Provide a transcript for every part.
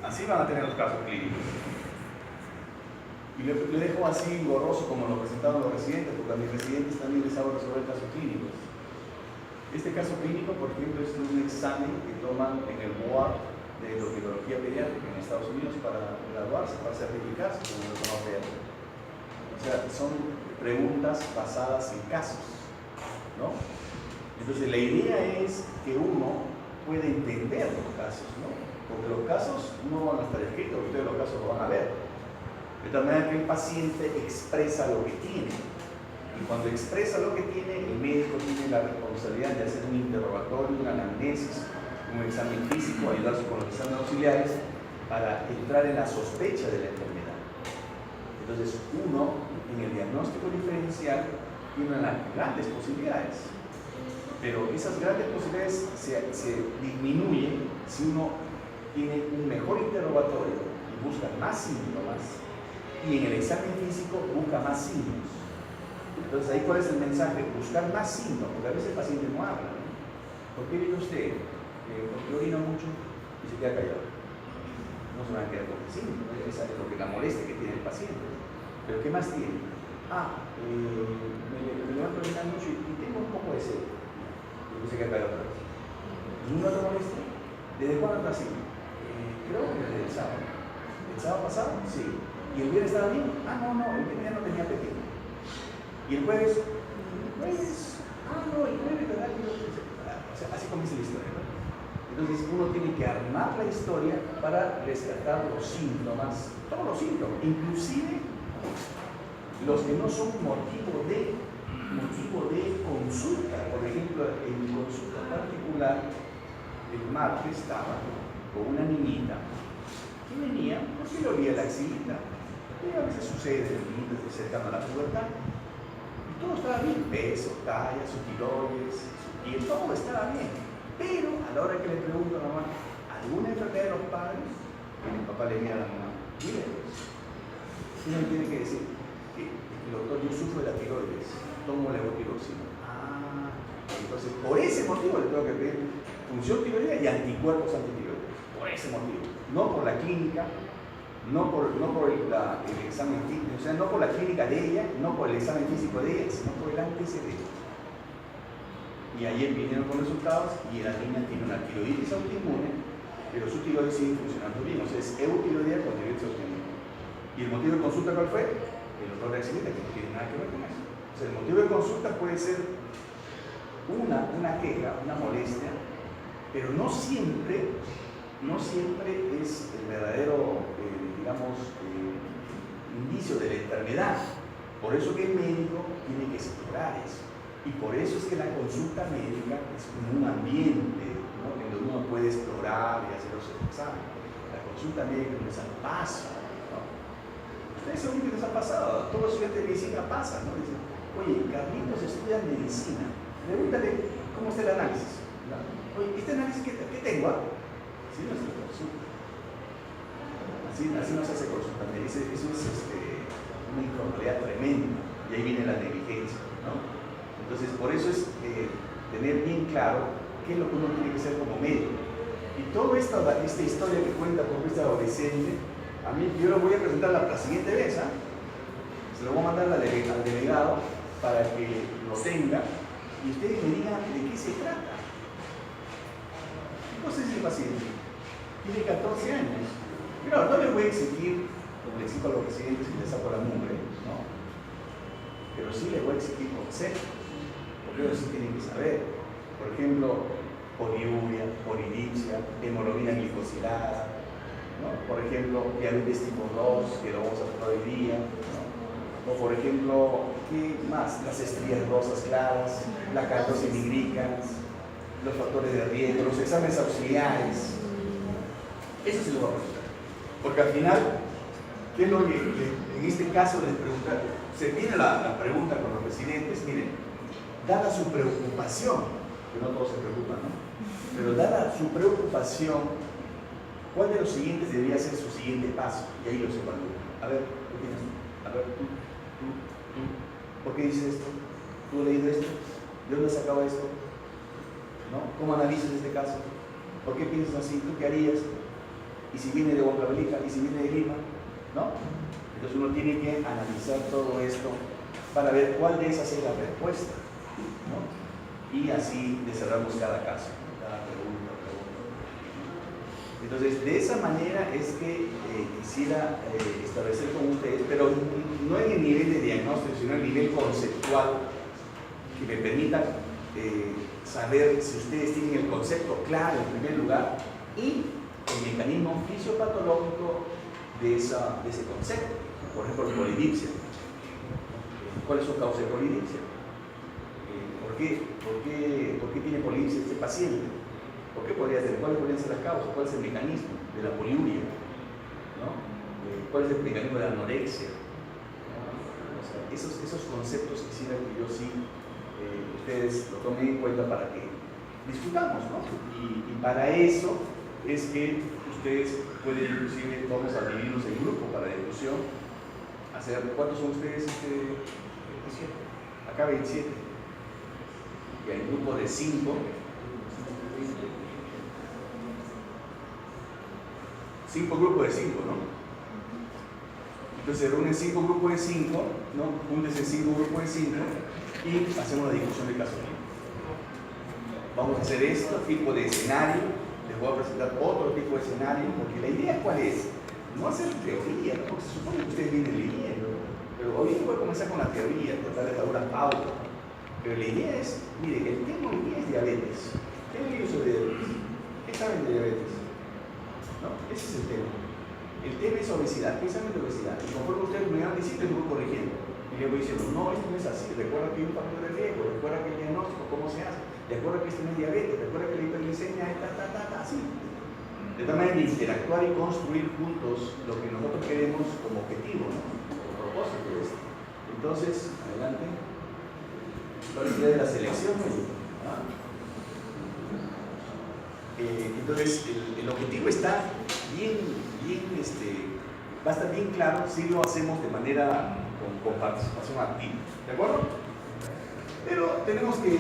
Así van a tener los casos clínicos. Y le dejo así borroso como lo presentaron los residentes, porque a mis residentes también les hago resolver casos clínicos. Este caso clínico, por ejemplo, es un examen que toman en el board de endocrinología pediátrica en Estados Unidos para graduarse, para certificarse como endocrinología. O sea, son preguntas basadas en casos, ¿no? Entonces la idea es que uno pueda entender los casos, ¿no? Porque los casos no van a estar escritos, ustedes los casos lo van a ver. De tal manera que el paciente expresa lo que tiene. Y cuando expresa lo que tiene, el médico tiene la responsabilidad de hacer un interrogatorio, una anamnesis, un examen físico, ayudarse con los exámenes auxiliares para entrar en la sospecha de la enfermedad. Entonces, uno en el diagnóstico diferencial tiene unas grandes posibilidades. Pero esas grandes posibilidades se disminuyen si uno tiene un mejor interrogatorio y busca más síntomas, y en el examen físico busca más signos. Entonces, ahí cuál es el mensaje: buscar más síntomas, porque a veces el paciente no habla, ¿no? ¿Por qué viene usted? Porque orina mucho y se queda callado. No se van a quedar con el síntoma, esa es lo que la molestia que tiene el paciente. Pero ¿qué más tiene? Me levanto a orinar mucho y tengo un poco de sed. Y se queda callado otra vez. ¿Nunca te molesta? ¿Desde cuándo está así? Creo que desde el sábado. ¿El sábado pasado? Sí. ¿Y el viernes estaba bien? No, el viernes ya no tenía apetito. ¿Y el jueves? No, el jueves, ¿verdad? O sea, así comienza la historia, ¿no? Entonces uno tiene que armar la historia para rescatar los síntomas, todos los síntomas, inclusive los que no son motivo de consulta. Por ejemplo, en mi consulta particular, el martes estaba con una niñita que venía porque le olía la axilita. Y a veces sucede en niños cercano a la pubertad. Y todo estaba bien, peso, talla, su tiroides, su piel, todo estaba bien. Pero a la hora que le pregunto a la mamá, ¿alguna enfermedad de los padres? Y mi papá le mira a la mamá, mire, uno tiene que decir que doctor, yo sufro de la tiroides, tomo levotiroxina. Entonces por ese motivo le tengo que pedir función tiroidea y anticuerpos antitiroides. Por ese motivo, no por la clínica, no por el examen físico, o sea, no por la clínica de ella, no por el examen físico de ella, sino por el antecedente. Y ayer vinieron con resultados y la niña tiene una tiroides autoinmune, pero su tiroides sigue funcionando bien, o sea, es eutiroidea con tiroides autoinmune. ¿Y el motivo de consulta cuál fue? El dolor de axila, que no tiene nada que ver con eso. O sea, el motivo de consulta puede ser una queja, una molestia, pero no siempre es el verdadero, indicio de la enfermedad. Por eso que el médico tiene que explorar eso. Y por eso es que la consulta médica es como un ambiente, ¿no?, en donde uno puede explorar y hacer los exámenes. La consulta médica no es al paso, ¿no? Ustedes seguro que les ha pasado, todos los estudiantes de medicina pasan, ¿no? Dicen, oye, Carlitos estudia medicina, pregúntale cómo está el análisis. ¿No? Oye, ¿este análisis qué tengo? Así no se consulta. Así no se hace consulta médica. Eso es una informalidad tremenda. Y ahí viene la negligencia, ¿no? Entonces, por eso es tener bien claro qué es lo que uno tiene que hacer como médico. Y toda esta historia que cuenta por este adolescente, a mí yo lo voy a presentar la siguiente vez, se lo voy a mandar al delegado para que lo tenga y ustedes me digan de qué se trata. ¿Qué cosa es el paciente? Tiene 14 años. Pero no le voy a exigir, como le exijo a los residentes y les saco la mugre, ¿no? Pero sí les voy a exigir conceptos, porque ellos sí tienen que saber. Por ejemplo, poliuria, polidipsia, hemoglobina glicosilada, ¿no? Por ejemplo, diabetes tipo 2, que lo vamos a tratar hoy día, ¿no? O por ejemplo, ¿qué más? Las estrías rosas claras, la caldosis nigricans, los factores de riesgo, los exámenes auxiliares. Eso sí lo vamos a preguntar. Porque al final, ¿qué es lo que en este caso les preguntan? Se viene la pregunta con los residentes, miren, dada su preocupación, que no todos se preocupan, ¿no? Pero dada su preocupación, ¿cuál de los siguientes debería ser su siguiente paso? Y ahí los evalúo. A ver, ¿qué tienes tú? A ver, tú. ¿Por qué dices esto? ¿Tú has leído esto? ¿De dónde sacaba esto? ¿No? ¿Cómo analizas este caso? ¿Por qué piensas así? ¿Tú qué harías? ¿Y si viene de Huancavelica? ¿Y si viene de Lima? ¿No? Entonces uno tiene que analizar todo esto para ver cuál de esas es la respuesta, ¿no? Y así desarrollamos cada caso, cada pregunta. Entonces, de esa manera es que quisiera establecer con ustedes, pero no en el nivel de diagnóstico, sino en el nivel conceptual, que me permita saber si ustedes tienen el concepto claro en primer lugar y el mecanismo fisiopatológico de ese concepto. Por ejemplo, polidipsia. ¿Cuál es su causa de polidipsia? ¿Por qué tiene polidipsia este paciente? ¿Por qué podría tener? ¿Cuáles podrían ser las causas? ¿Cuál es el mecanismo de la poliuria? ¿No? ¿Cuál es el mecanismo de la anorexia? ¿No? O sea, esos conceptos quisiera que yo sí ustedes lo tomen en cuenta para que discutamos, ¿no? Y para eso es que ustedes pueden, inclusive, vamos a dividirnos en grupo para discusión. ¿Cuántos son ustedes? 27. Acá 27. Y hay un grupo de 5. 5 grupos de 5, ¿no? Entonces se reúnen 5 grupos de 5, ¿no? Júntense 5 grupos de 5 y hacemos la discusión de caso. Vamos a hacer este tipo de escenario. Les voy a presentar otro tipo de escenario, porque la idea ¿cuál es? No hacer teoría, ¿no? Porque se supone que ustedes vienen leyendo, pero hoy voy a comenzar con la teoría, tratar de dar una pauta. Pero la idea es, mire, el tema hoy día es diabetes. ¿Qué han leído sobre diabetes? ¿Qué saben de diabetes? ¿No? Ese es el tema. El tema es obesidad. ¿Qué saben de obesidad? Y conforme ustedes me van diciendo, yo voy corrigiendo. Y le voy diciendo, no, esto no es así. Recuerda que hay un factor de riesgo, recuerda que el diagnóstico, cómo se hace. Recuerda que esto no es diabetes, recuerda que la hiperglicemia es así. De tal manera de interactuar y construir juntos lo que nosotros queremos como objetivo, ¿no? Como propósito de esto. Entonces, adelante. ¿Cuál es la idea de la selección? ¿Ah? Entonces, el objetivo está va a estar bien claro si lo hacemos de manera con participación activa. ¿De acuerdo? Pero tenemos que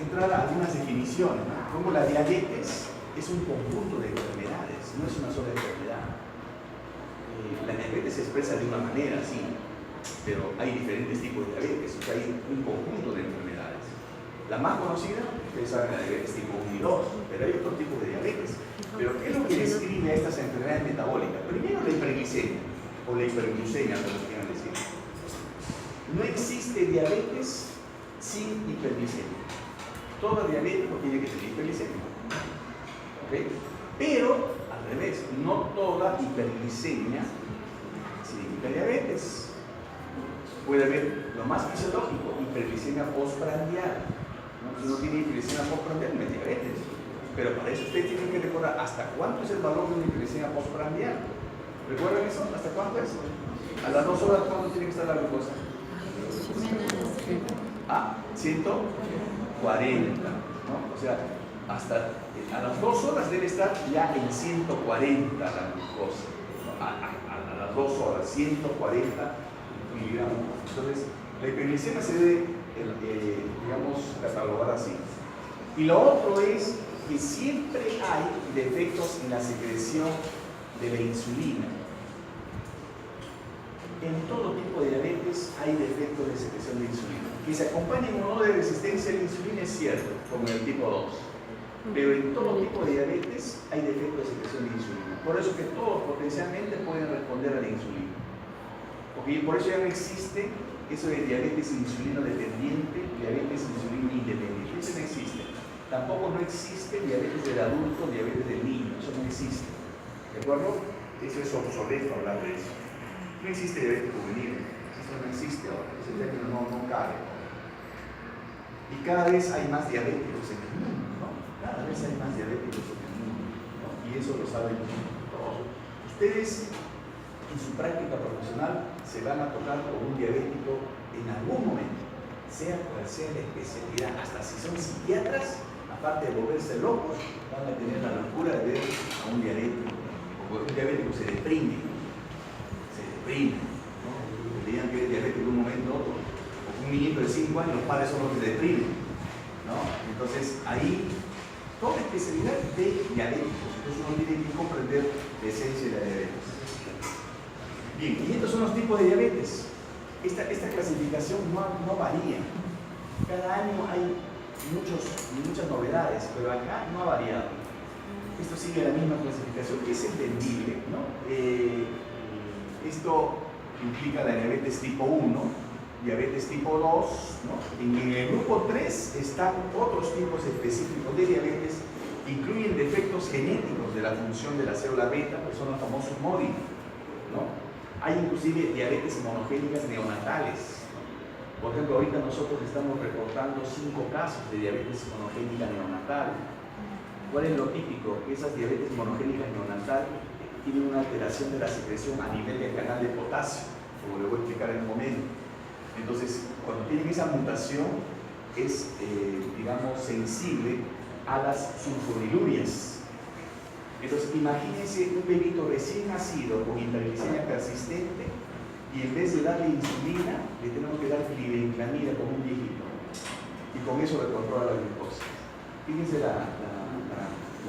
entrar a algunas definiciones, ¿no? Como la diabetes es un conjunto de enfermedades, no es una sola enfermedad. La diabetes se expresa de una manera, sí, pero hay diferentes tipos de diabetes, o sea, hay un conjunto de enfermedades. La más conocida, ustedes saben, la diabetes tipo 1 y 2, pero hay otro tipo de diabetes. Pero ¿qué es lo que describe a estas enfermedades metabólicas? Primero la hiperglicemia, o la hiperglucemia, como quieran decir. No existe diabetes sin hiperglicemia. Todo diabético tiene que tener hiperglicemia. ¿Okay? Pero, al revés, no toda hiperglicemia sin hiperdiabetes. Puede haber lo más fisiológico, hiperglicemia postprandial. ¿No? Si uno tiene hiperglicemia postprandial, no es diabetes. Pero para eso ustedes tienen que recordar hasta cuánto es el valor de una hiperglicemia postprandial. ¿Recuerdan eso? ¿Hasta cuánto es? A las 2 horas, ¿cuánto tiene que estar la glucosa? 140, ¿no? O sea, hasta a las 2 horas debe estar ya en 140 la glucosa, ¿no? A las 2 horas, 140 miligramos. Entonces, la hiperglicemia se debe, digamos, catalogar así. Y lo otro es que siempre hay defectos en la secreción de la insulina. En todo tipo de diabetes hay defectos de secreción de insulina. Que se acompañen o no de resistencia a la insulina es cierto, como en el tipo 2. Pero en todo tipo de diabetes hay defectos de secreción de insulina. Por eso que todos potencialmente pueden responder a la insulina. Porque por eso ya no existe eso de diabetes insulino dependiente, diabetes insulino independiente. Eso no existe. Tampoco no existe diabetes del adulto, diabetes del niño. Eso no existe. ¿De acuerdo? Eso es obsoleto hablar de eso. No existe diabetes juvenil, eso no existe ahora, ese término no cabe. Y cada vez hay más diabéticos en el mundo, ¿no? Cada vez hay más diabéticos en el mundo, ¿no? Y eso lo saben todos. Ustedes en su práctica profesional se van a tocar con un diabético en algún momento, sea cual sea la especialidad, hasta si son psiquiatras, aparte de volverse locos, van a tener la locura de ver a un diabético, porque un diabético se deprime. ¿No? Le digan que es diabético de un momento a otro, o un niñito de 5 años, los padres son los que se deprimen, ¿no? Entonces ahí toda especialidad de diabéticos, entonces uno tiene que comprender de esencia de la diabetes. Bien, y estos son los tipos de diabetes. Esta clasificación no varía. Cada año hay muchas novedades, pero acá no ha variado. Esto sigue la misma clasificación, que es entendible, ¿no? Esto implica la diabetes tipo 1, diabetes tipo 2, ¿no? En el grupo 3 están otros tipos específicos de diabetes que incluyen defectos genéticos de la función de la célula beta, que son los famosos MODY, ¿no? Hay inclusive diabetes monogénicas neonatales. Por ejemplo, ahorita nosotros estamos reportando 5 casos de diabetes monogénica neonatal. ¿Cuál es lo típico? Que esas diabetes monogénicas neonatal tienen una alteración de la secreción a nivel del canal de potasio, como le voy a explicar en un momento. Entonces, cuando tienen esa mutación, es, digamos, sensible a las sulfonilurias. Entonces, imagínense un bebito recién nacido con hiperglicemia persistente y en vez de darle insulina, le tenemos que dar glibenclamida como un viejito. Y con eso le controla la glucosa. Fíjense la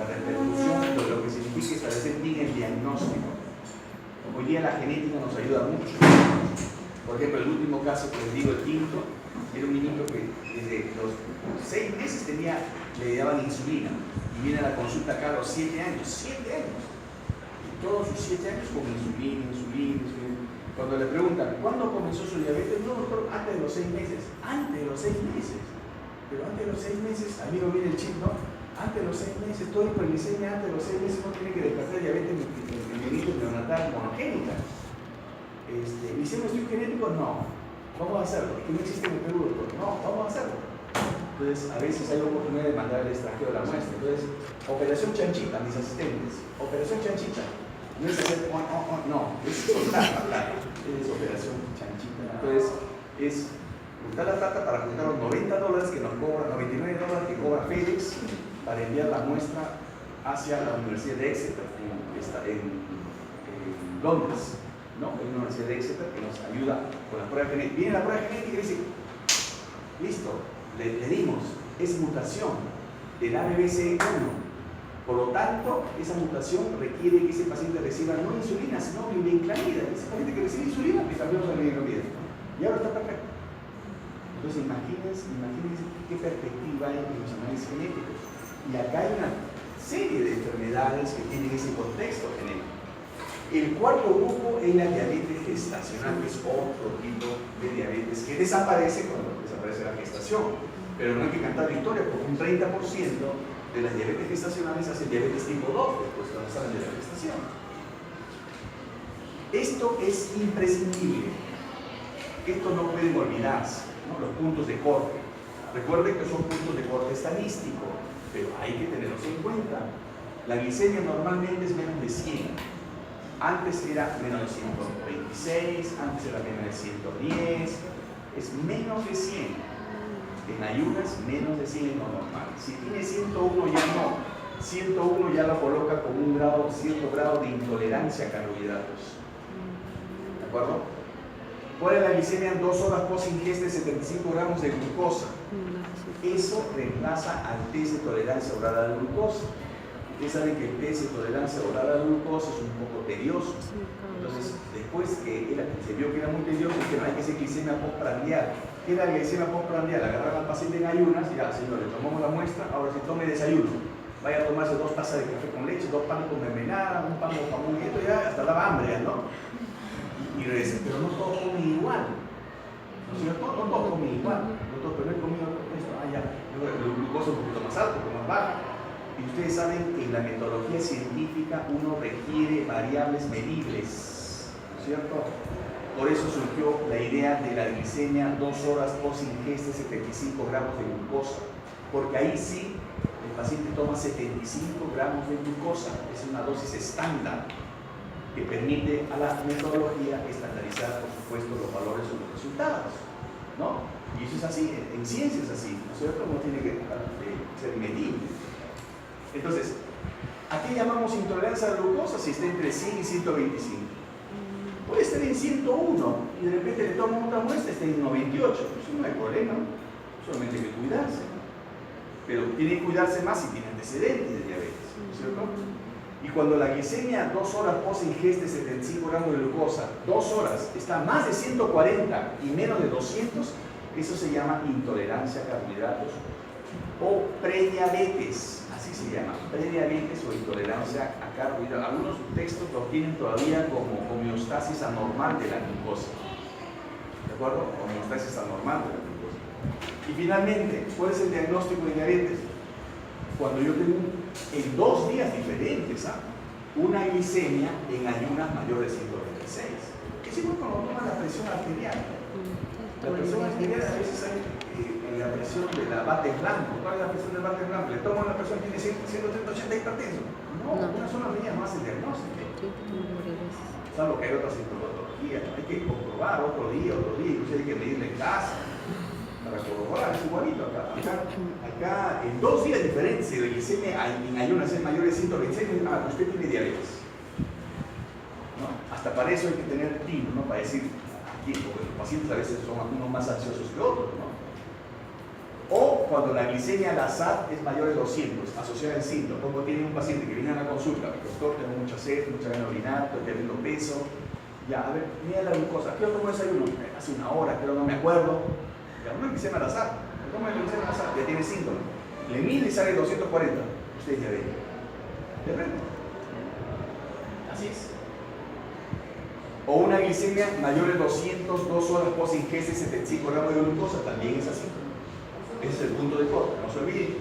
repercusión de lo que significa establecer bien el diagnóstico. Hoy día la genética nos ayuda mucho. Por ejemplo, el último caso que les digo, el quinto, era un niño que desde los 6 meses le daban insulina y viene a la consulta acá a los 7 años. 7 años. Y todos sus 7 años con insulina. Cuando le preguntan, ¿cuándo comenzó su diabetes? No, doctor, antes de los 6 meses. Antes de los 6 meses. Pero antes de los 6 meses, amigo, viene el chip, ¿no? Antes de los 6 meses, todo hiperglicemia antes de los 6 meses no tiene que despertar diabetes neonatal monogénica. ¿Glicemia genético? No. Vamos a hacerlo. Es que no existe en el Perú, doctor. No, vamos a hacerlo. Entonces, a veces hay oportunidad de mandar al extranjero la muestra. Entonces, operación chanchita, mis asistentes. Operación chanchita. No es hacer no, es soltar la plata. Es operación chanchita. Entonces, es juntar la plata para juntar los $90 que nos cobra, $99 que cobra FedEx para enviar la muestra hacia la Universidad de Exeter, en Londres, ¿no? Hay una Universidad de Exeter que nos ayuda con la prueba genética. Viene la prueba genética y dice, listo, le dimos, es mutación del ABBC1. Por lo tanto, esa mutación requiere que ese paciente reciba no insulina, sino glibenclamida. Ese paciente que recibe insulina, le cambiamos la glibenclamida. Y ahora está perfecto. Entonces, imagínense qué perspectiva hay en los análisis genéticos. Y acá hay una serie de enfermedades que tienen ese contexto genético. El cuarto grupo es la diabetes gestacional, que es otro tipo de diabetes que desaparece cuando desaparece la gestación. Pero no hay que cantar victoria, porque un 30% de las diabetes gestacionales hacen diabetes tipo 2 después cuando salen de la gestación. Esto es imprescindible. Esto no pueden olvidarse, ¿no? Los puntos de corte. Recuerden que son puntos de corte estadístico, pero hay que tenerlos en cuenta. La glicemia normalmente es menos de 100. Antes era menos de 126, antes era menos de 110, es menos de 100. En ayunas, menos de 100 es lo normal. Si tiene 101 ya no. 101 ya lo coloca con un cierto grado de intolerancia a carbohidratos. ¿De acuerdo? ¿Cuál es la glicemia en 2 horas post ingesta de 75 gramos de glucosa? Eso reemplaza al test de tolerancia oral a la glucosa. Ustedes saben que el test de tolerancia oral a la glucosa es un poco tedioso. Entonces, después que se vio que era muy tedioso, dijeron hay que hacer glicemia postprandial. ¿Qué era la glicemia postprandial? Agarrar al paciente en ayunas y ya, señor, le tomamos la muestra, ahora sí tome desayuno. Vaya a tomarse 2 tazas de café con leche, 2 panes con mermelada, un pan con jamón y esto ya hasta daba hambre, ¿no? Y regresa, pero no todos comen igual. ¿No es cierto? No todos comen igual. No todos, pero he comido esto, ya. La glucosa un poquito más alto, un poco más baja. Y ustedes saben que en la metodología científica uno requiere variables medibles, ¿no es cierto? Por eso surgió la idea de la glicemia 2 horas post ingesta de 75 gramos de glucosa, porque ahí sí el paciente toma 75 gramos de glucosa, es una dosis estándar que permite a la metodología estandarizar, por supuesto, los valores o los resultados, ¿no? Y eso es así, en ciencia es así, ¿no es cierto? No tiene que ser medible. Entonces, ¿a qué llamamos intolerancia a la glucosa? Si está entre 100 y 125. Puede estar en 101 y de repente le toman otra muestra, está en 98. Eso no hay problema, solamente hay que cuidarse. Pero tiene que cuidarse más si tiene antecedentes de diabetes, ¿no es cierto? Y cuando la glicemia 2 horas post ingesta de 75 gramos de glucosa, 2 horas, está más de 140 y menos de 200, eso se llama intolerancia a carbohidratos o prediabetes, así se llama, prediabetes o intolerancia a carbohidratos. Algunos textos lo tienen todavía como homeostasis anormal de la glucosa, ¿de acuerdo? Homeostasis anormal de la glucosa. Y finalmente, ¿cuál es el diagnóstico de diabetes? Cuando yo tengo en 2 días diferentes, una glicemia en ayunas mayor de 126. Es igual cuando toman la presión arterial. La presión arterial a veces hay la presión de la bate blanco. ¿Cuál es la presión del bate blanco? Le toman la presión, tiene 180 hipertenso. No, una sola medida no hace el diagnóstico. Salvo que hay otra sintomatología. Hay que comprobar otro día, incluso hay que medirle en casa para corroborar. Es igualito acá en 2 días diferentes de glicemia en ayunas es mayor de 126, usted tiene diabetes, ¿no? Hasta para eso hay que tener tino, ¿no? Para decir aquí, porque los pacientes a veces son algunos más ansiosos que otros, ¿no? O cuando la glicemia, la SAT, es mayor de 200, asociada al síntoma, como tiene un paciente que viene a la consulta, doctor, tengo mucha sed, mucha ganas de orinar, estoy perdiendo peso, ya, a ver, mira la glucosa, ¿qué tomo desayuno? Hace 1 hora, creo, no me acuerdo. Ya, una glicemia al azar, ya tiene síntomas. Le mide y sale 240. Usted ya ve. ¿De repente? Así es. O una glicemia mayor de 200, 2 horas post ingesta de 75 gramos de glucosa, también es así. Ese es el punto de corte, no se olvide.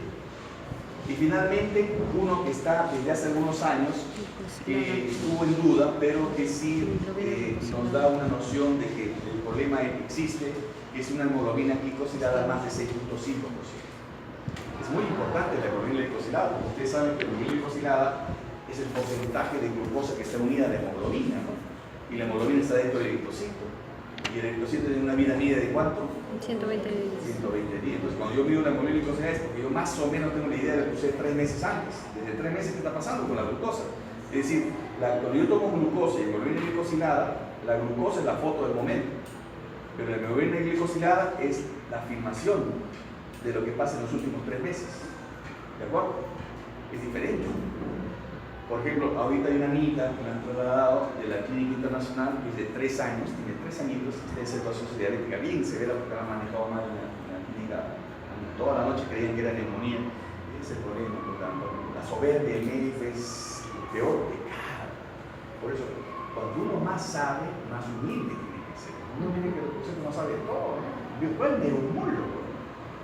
Y finalmente, uno que está desde hace algunos años, que estuvo en duda, pero que sí nos da una noción de que el problema existe, que es una hemoglobina glicosilada más de 6.5%. Es muy importante la hemoglobina glicosilada, porque ustedes saben que la hemoglobina glicosilada es el porcentaje de glucosa que está unida a la hemoglobina, ¿no? Y la hemoglobina está dentro del eritrocito. Y el eritrocito tiene una vida media de ¿cuánto? 120 días. 120 días. Entonces, cuando yo mido la hemoglobina glicosilada es porque yo más o menos tengo la idea de lo que usé 3 meses antes. Desde 3 meses, ¿qué está pasando con la glucosa? Es decir, cuando yo tomo glucosa y hemoglobina glicosilada, la glucosa es la foto del momento. Pero la hemoglobina glicosilada es la afirmación de lo que pasa en los últimos 3 meses. ¿De acuerdo? Es diferente. Por ejemplo, ahorita hay una niñita que me han trasladado de la Clínica Internacional, que es de 3 años, tiene 3 añitos, está en situación diabética bien severa porque la han manejado mal en la clínica. Toda la noche creían que era neumonía. Ese es el problema. La soberbia, el médico es peor pecado. Por eso, cuando uno más sabe, más humilde tiene que ser. Uno tiene que reconocer que no sabe todo, ¿no? Después el neumólogo.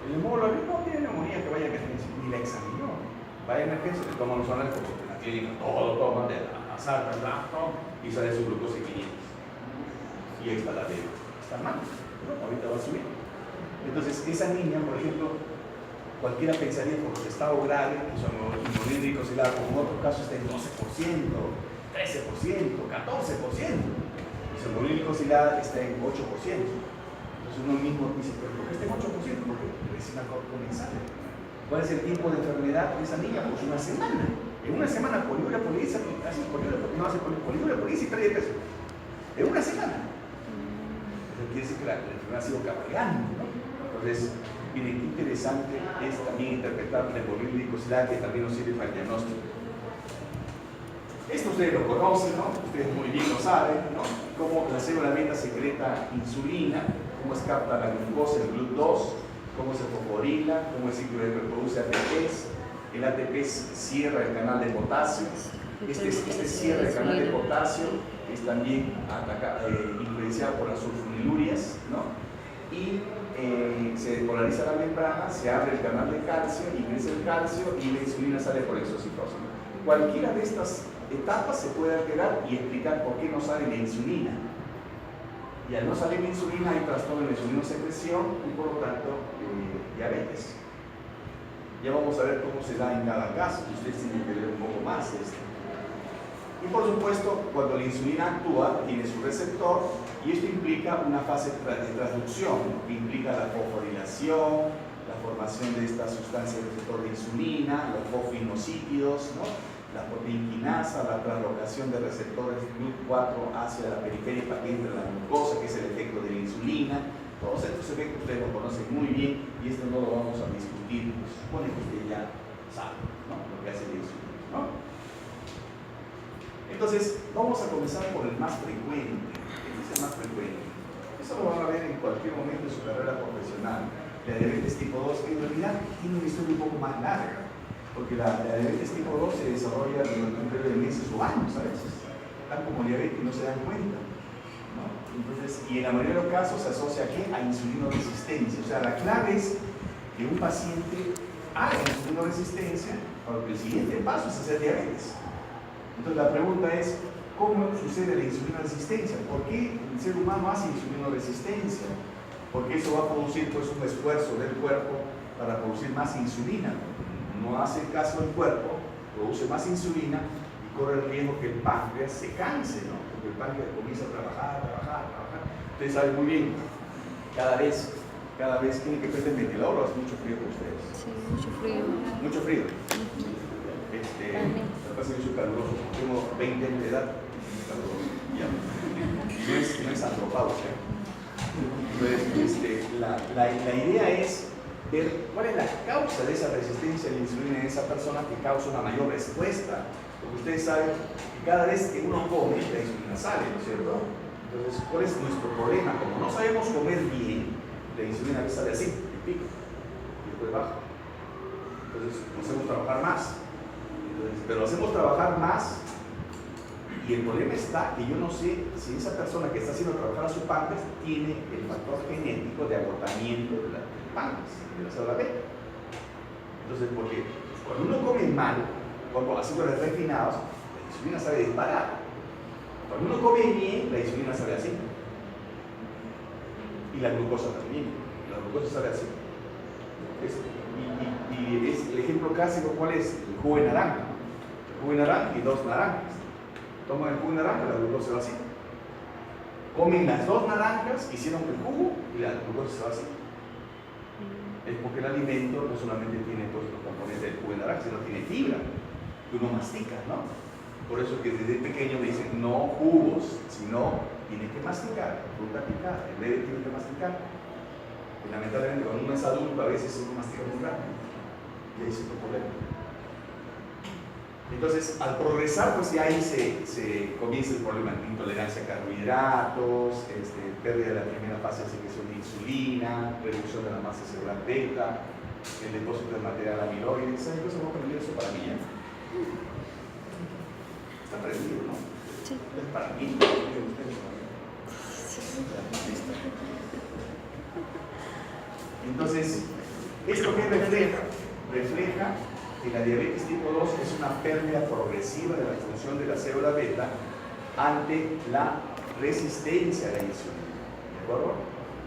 El neumólogo no tiene neumonía que vaya a emergencia, ni la examinó. Vaya a emergencia, le toman los análisis porque en la clínica todo lo toman de la azar, y sale su glucosa en 500. Y ahí está la de está mal, ¿no? Ahorita va a subir. Entonces, esa niña, por ejemplo, cualquiera pensaría por el estado grave, que son hemoglobina glicosilada, como en otros casos está en 12%, 13%, 14%. Y su hemoglobina glicosilada está en 8%. Entonces uno mismo dice, ¿pero por qué está en 8%? Porque recién acaba de comenzar. ¿Cuál es el tiempo de enfermedad de esa niña? Pues 1 semana. En 1 semana poliuria polidice, no hace poliuria polidice y pérdida de peso. En 1 semana. Eso quiere decir que la enfermedad ha sido cabalgando, ¿no? Entonces, miren, qué interesante es también interpretar la hemoglobina glicosilada, que también nos sirve para el diagnóstico. Esto ustedes lo conocen, ¿no? Ustedes muy bien lo saben, ¿no? Cómo la célula beta secreta insulina, cómo escapa la glucosa, el GLUT2, cómo se fosforila, cómo el ciclo reproduce ATPs. El ATP cierra el canal de potasio. Este cierre del canal de potasio es también influenciado por las sulfonilurias, ¿no? Y se despolariza la membrana, se abre el canal de calcio, ingresa el calcio y la insulina sale por exocitosis. Cualquiera de estas etapas se puede alterar y explicar por qué no sale la insulina. Y al no salir la insulina hay trastorno de la insulinosecreción y por lo tanto diabetes. Ya vamos a ver cómo se da en cada caso, y ustedes tienen que ver un poco más de esto. Y por supuesto, cuando la insulina actúa, tiene su receptor y esto implica una fase de transducción, que implica la fosforilación, la formación de esta sustancia receptor de insulina, los fosfinocípidos, ¿no? La proteinquinasa, la translocación de receptores GLUT4 hacia la periferia para que entre la glucosa, que es el efecto de la insulina. Todos estos efectos ustedes lo conocen muy bien y esto no lo vamos a discutir, pues supone que ustedes ya saben, ¿no? Lo que hace la insulina, ¿no? Entonces, vamos a comenzar por el más frecuente. ¿Qué es el más frecuente? Eso lo van a ver en cualquier momento de su carrera profesional. La diabetes tipo 2, que en realidad tiene una historia un poco más larga, porque la diabetes tipo 2 se desarrolla durante un periodo de meses o años a veces. Están como diabetes y no se dan cuenta, ¿no? Entonces, y en la mayoría de los casos se asocia a insulinoresistencia. O sea, la clave es que un paciente haga insulinoresistencia, porque el siguiente paso es hacer diabetes. Entonces la pregunta es, ¿cómo sucede la insulinoresistencia? ¿Por qué el ser humano hace insulinoresistencia? Porque eso va a producir pues un esfuerzo del cuerpo para producir más insulina. No hace caso el cuerpo, produce más insulina y corre el riesgo que el páncreas se canse, ¿no? Porque el páncreas comienza a trabajar. Ustedes saben muy bien, cada vez tienen que prender ventilador, o hace mucho frío con ustedes. Sí, mucho frío. Mucho frío. Lo que pasa es que yo soy caluroso, tengo 20 años de edad, ya. No es antropausia. Entonces, la idea es ver cuál es la causa de esa resistencia a la insulina en esa persona que causa una mayor respuesta. Porque ustedes saben que cada vez que uno come, la insulina sale, ¿no es cierto? Entonces, ¿cuál es nuestro problema? Como no sabemos comer bien, la insulina sale así, y pico, y después baja. Entonces, nos hacemos trabajar más. Pero lo hacemos trabajar más. Y el problema está que yo no sé si esa persona que está haciendo trabajar a su páncreas tiene el factor genético de agotamiento del páncreas, de la célula beta. Entonces, porque cuando uno come mal, con azúcares refinados, la insulina sabe disparar. Cuando uno come bien, la insulina sabe así. Y la glucosa también. La glucosa sabe así. Y es el ejemplo clásico, ¿cuál es? El jugo de naranja. El jugo de naranja y 2 naranjas. Toman el jugo de naranja, la glucosa se va así. Comen las 2 naranjas, hicieron el jugo y la glucosa se va así. Es porque el alimento no solamente tiene pues, los componentes del jugo de naranja, sino tiene fibra, que uno mastica, ¿no? Por eso que desde pequeño me dicen no jugos, sino tiene que masticar, fruta picada, el bebé tiene que masticar. Y lamentablemente cuando uno es adulto a veces uno mastica muy rápido y ahí se está problema. Entonces, al progresar, pues ya ahí se comienza el problema de intolerancia a carbohidratos, pérdida de la primera fase de secreción de insulina, reducción de la masa celular beta, el depósito de material amiloide. ¿Saben qué se va a aprender eso para mí? Está aprendido, ¿no? Sí. Es para mí. Entonces, ¿esto qué refleja? Refleja que la diabetes tipo 2 es una pérdida progresiva de la función de la célula beta ante la resistencia a la insulina. ¿De acuerdo?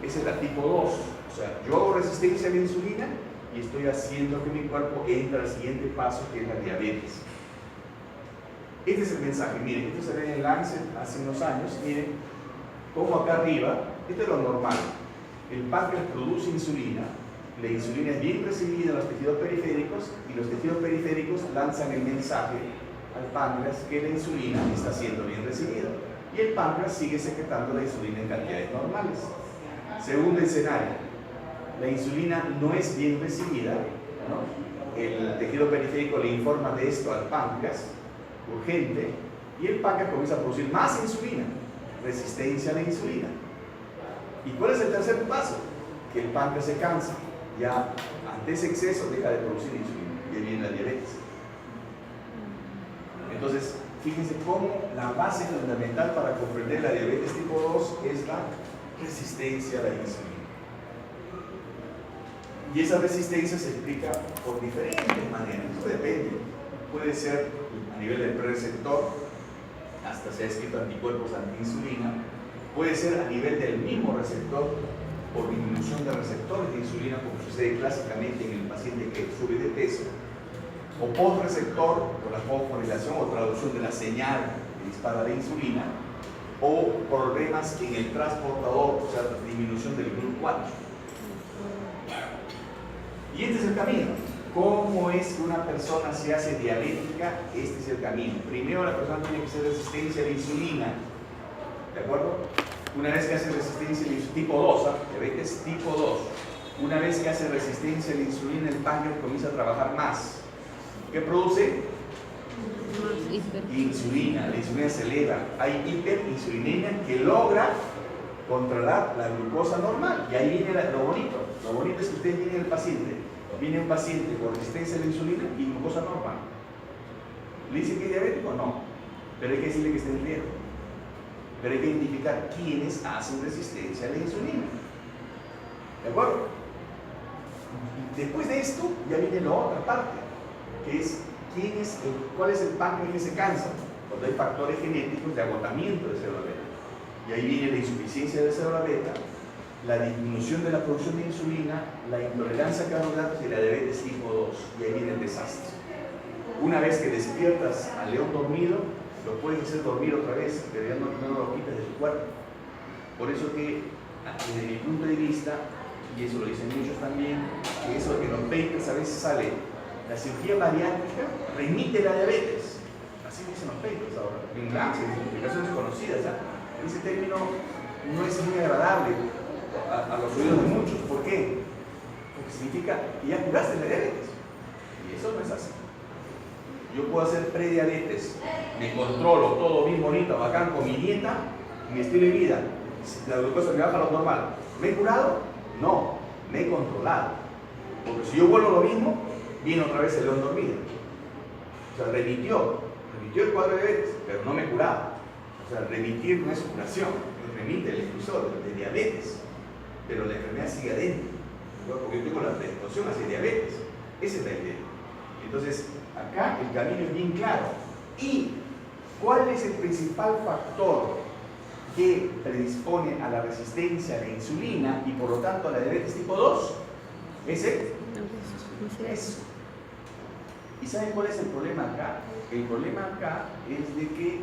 Esa es la tipo 2. O sea, yo hago resistencia a la insulina y estoy haciendo que mi cuerpo entre al siguiente paso, que es la diabetes. Este es el mensaje. Miren, esto se ve en Lancet hace unos años. Miren, como acá arriba, esto es lo normal. El páncreas produce insulina. La insulina es bien recibida en los tejidos periféricos y los tejidos periféricos lanzan el mensaje al páncreas que la insulina está siendo bien recibida y el páncreas sigue secretando la insulina en cantidades normales. Segundo escenario, la insulina no es bien recibida, ¿no? El tejido periférico le informa de esto al páncreas, urgente, y el páncreas comienza a producir más insulina, resistencia a la insulina. ¿Y cuál es el tercer paso? Que el páncreas se cansa. Ya ante ese exceso deja de producir insulina y ahí viene la diabetes. Entonces, fíjense cómo la base fundamental para comprender la diabetes tipo 2 es la resistencia a la insulina. Y esa resistencia se explica por diferentes maneras. Eso depende. Puede ser a nivel del prereceptor, hasta se ha escrito anticuerpos antiinsulina. Puede ser a nivel del mismo receptor, por disminución de receptores de insulina, como sucede clásicamente en el paciente que sube de peso, o postreceptor, por la fosforilación o traducción de la señal que dispara la insulina, o problemas en el transportador, o sea, disminución del GLUT4. Y este es el camino. ¿Cómo es que una persona se hace diabética? Este es el camino. Primero la persona tiene que hacer resistencia a la insulina, ¿de acuerdo? Una vez que hace resistencia a la insulina, tipo 2, diabetes tipo 2, una vez que hace resistencia a la insulina, el páncreas comienza a trabajar más. ¿Qué produce? insulina, la insulina se eleva, hay hiperinsulinemia que logra controlar la glucosa normal. Y ahí viene lo bonito. Lo bonito es que usted viene el paciente, viene un paciente con resistencia a la insulina y glucosa normal. ¿Le dice que es diabético? No. Pero hay que decirle que está en riesgo. Pero hay que identificar quiénes hacen resistencia a la insulina. ¿De acuerdo? Después de esto ya viene la otra parte, que es cuál es el páncreas que se cansa, cuando hay factores genéticos de agotamiento de célula beta. Y ahí viene la insuficiencia de célula beta, la disminución de la producción de insulina, la intolerancia a carbohidratos y la diabetes tipo 2. Y ahí viene el desastre. Una vez que despiertas al león dormido, lo puedes hacer dormir otra vez, pero ya no lo quitas de su cuerpo. Por eso que, desde mi punto de vista, y eso lo dicen muchos también, que eso en los papers a veces sale, la cirugía bariátrica remite la diabetes. Así dicen los papers ahora. En Lancet, en publicaciones conocidas, ese término no es muy agradable a los oídos de muchos. ¿Por qué? Porque significa que ya curaste la diabetes. Y eso no es así. Yo puedo hacer prediabetes, me controlo todo bien bonito, bacán, con mi dieta, mi estilo de vida. La glucosa me baja a lo normal. ¿Me he curado? No, me he controlado. Porque si yo vuelvo lo mismo, viene otra vez el león dormido. O sea, remitió el cuadro de diabetes, pero no me he curado. O sea, remitir no es curación, remite el excusor de diabetes, pero la enfermedad sigue adentro, porque yo tengo la predisposición hacia diabetes. Esa es la idea. Entonces, acá el camino es bien claro. ¿Y cuál es el principal factor que predispone a la resistencia a la insulina y por lo tanto a la diabetes tipo 2? Es el peso. ¿Y saben cuál es el problema acá? El problema acá es de que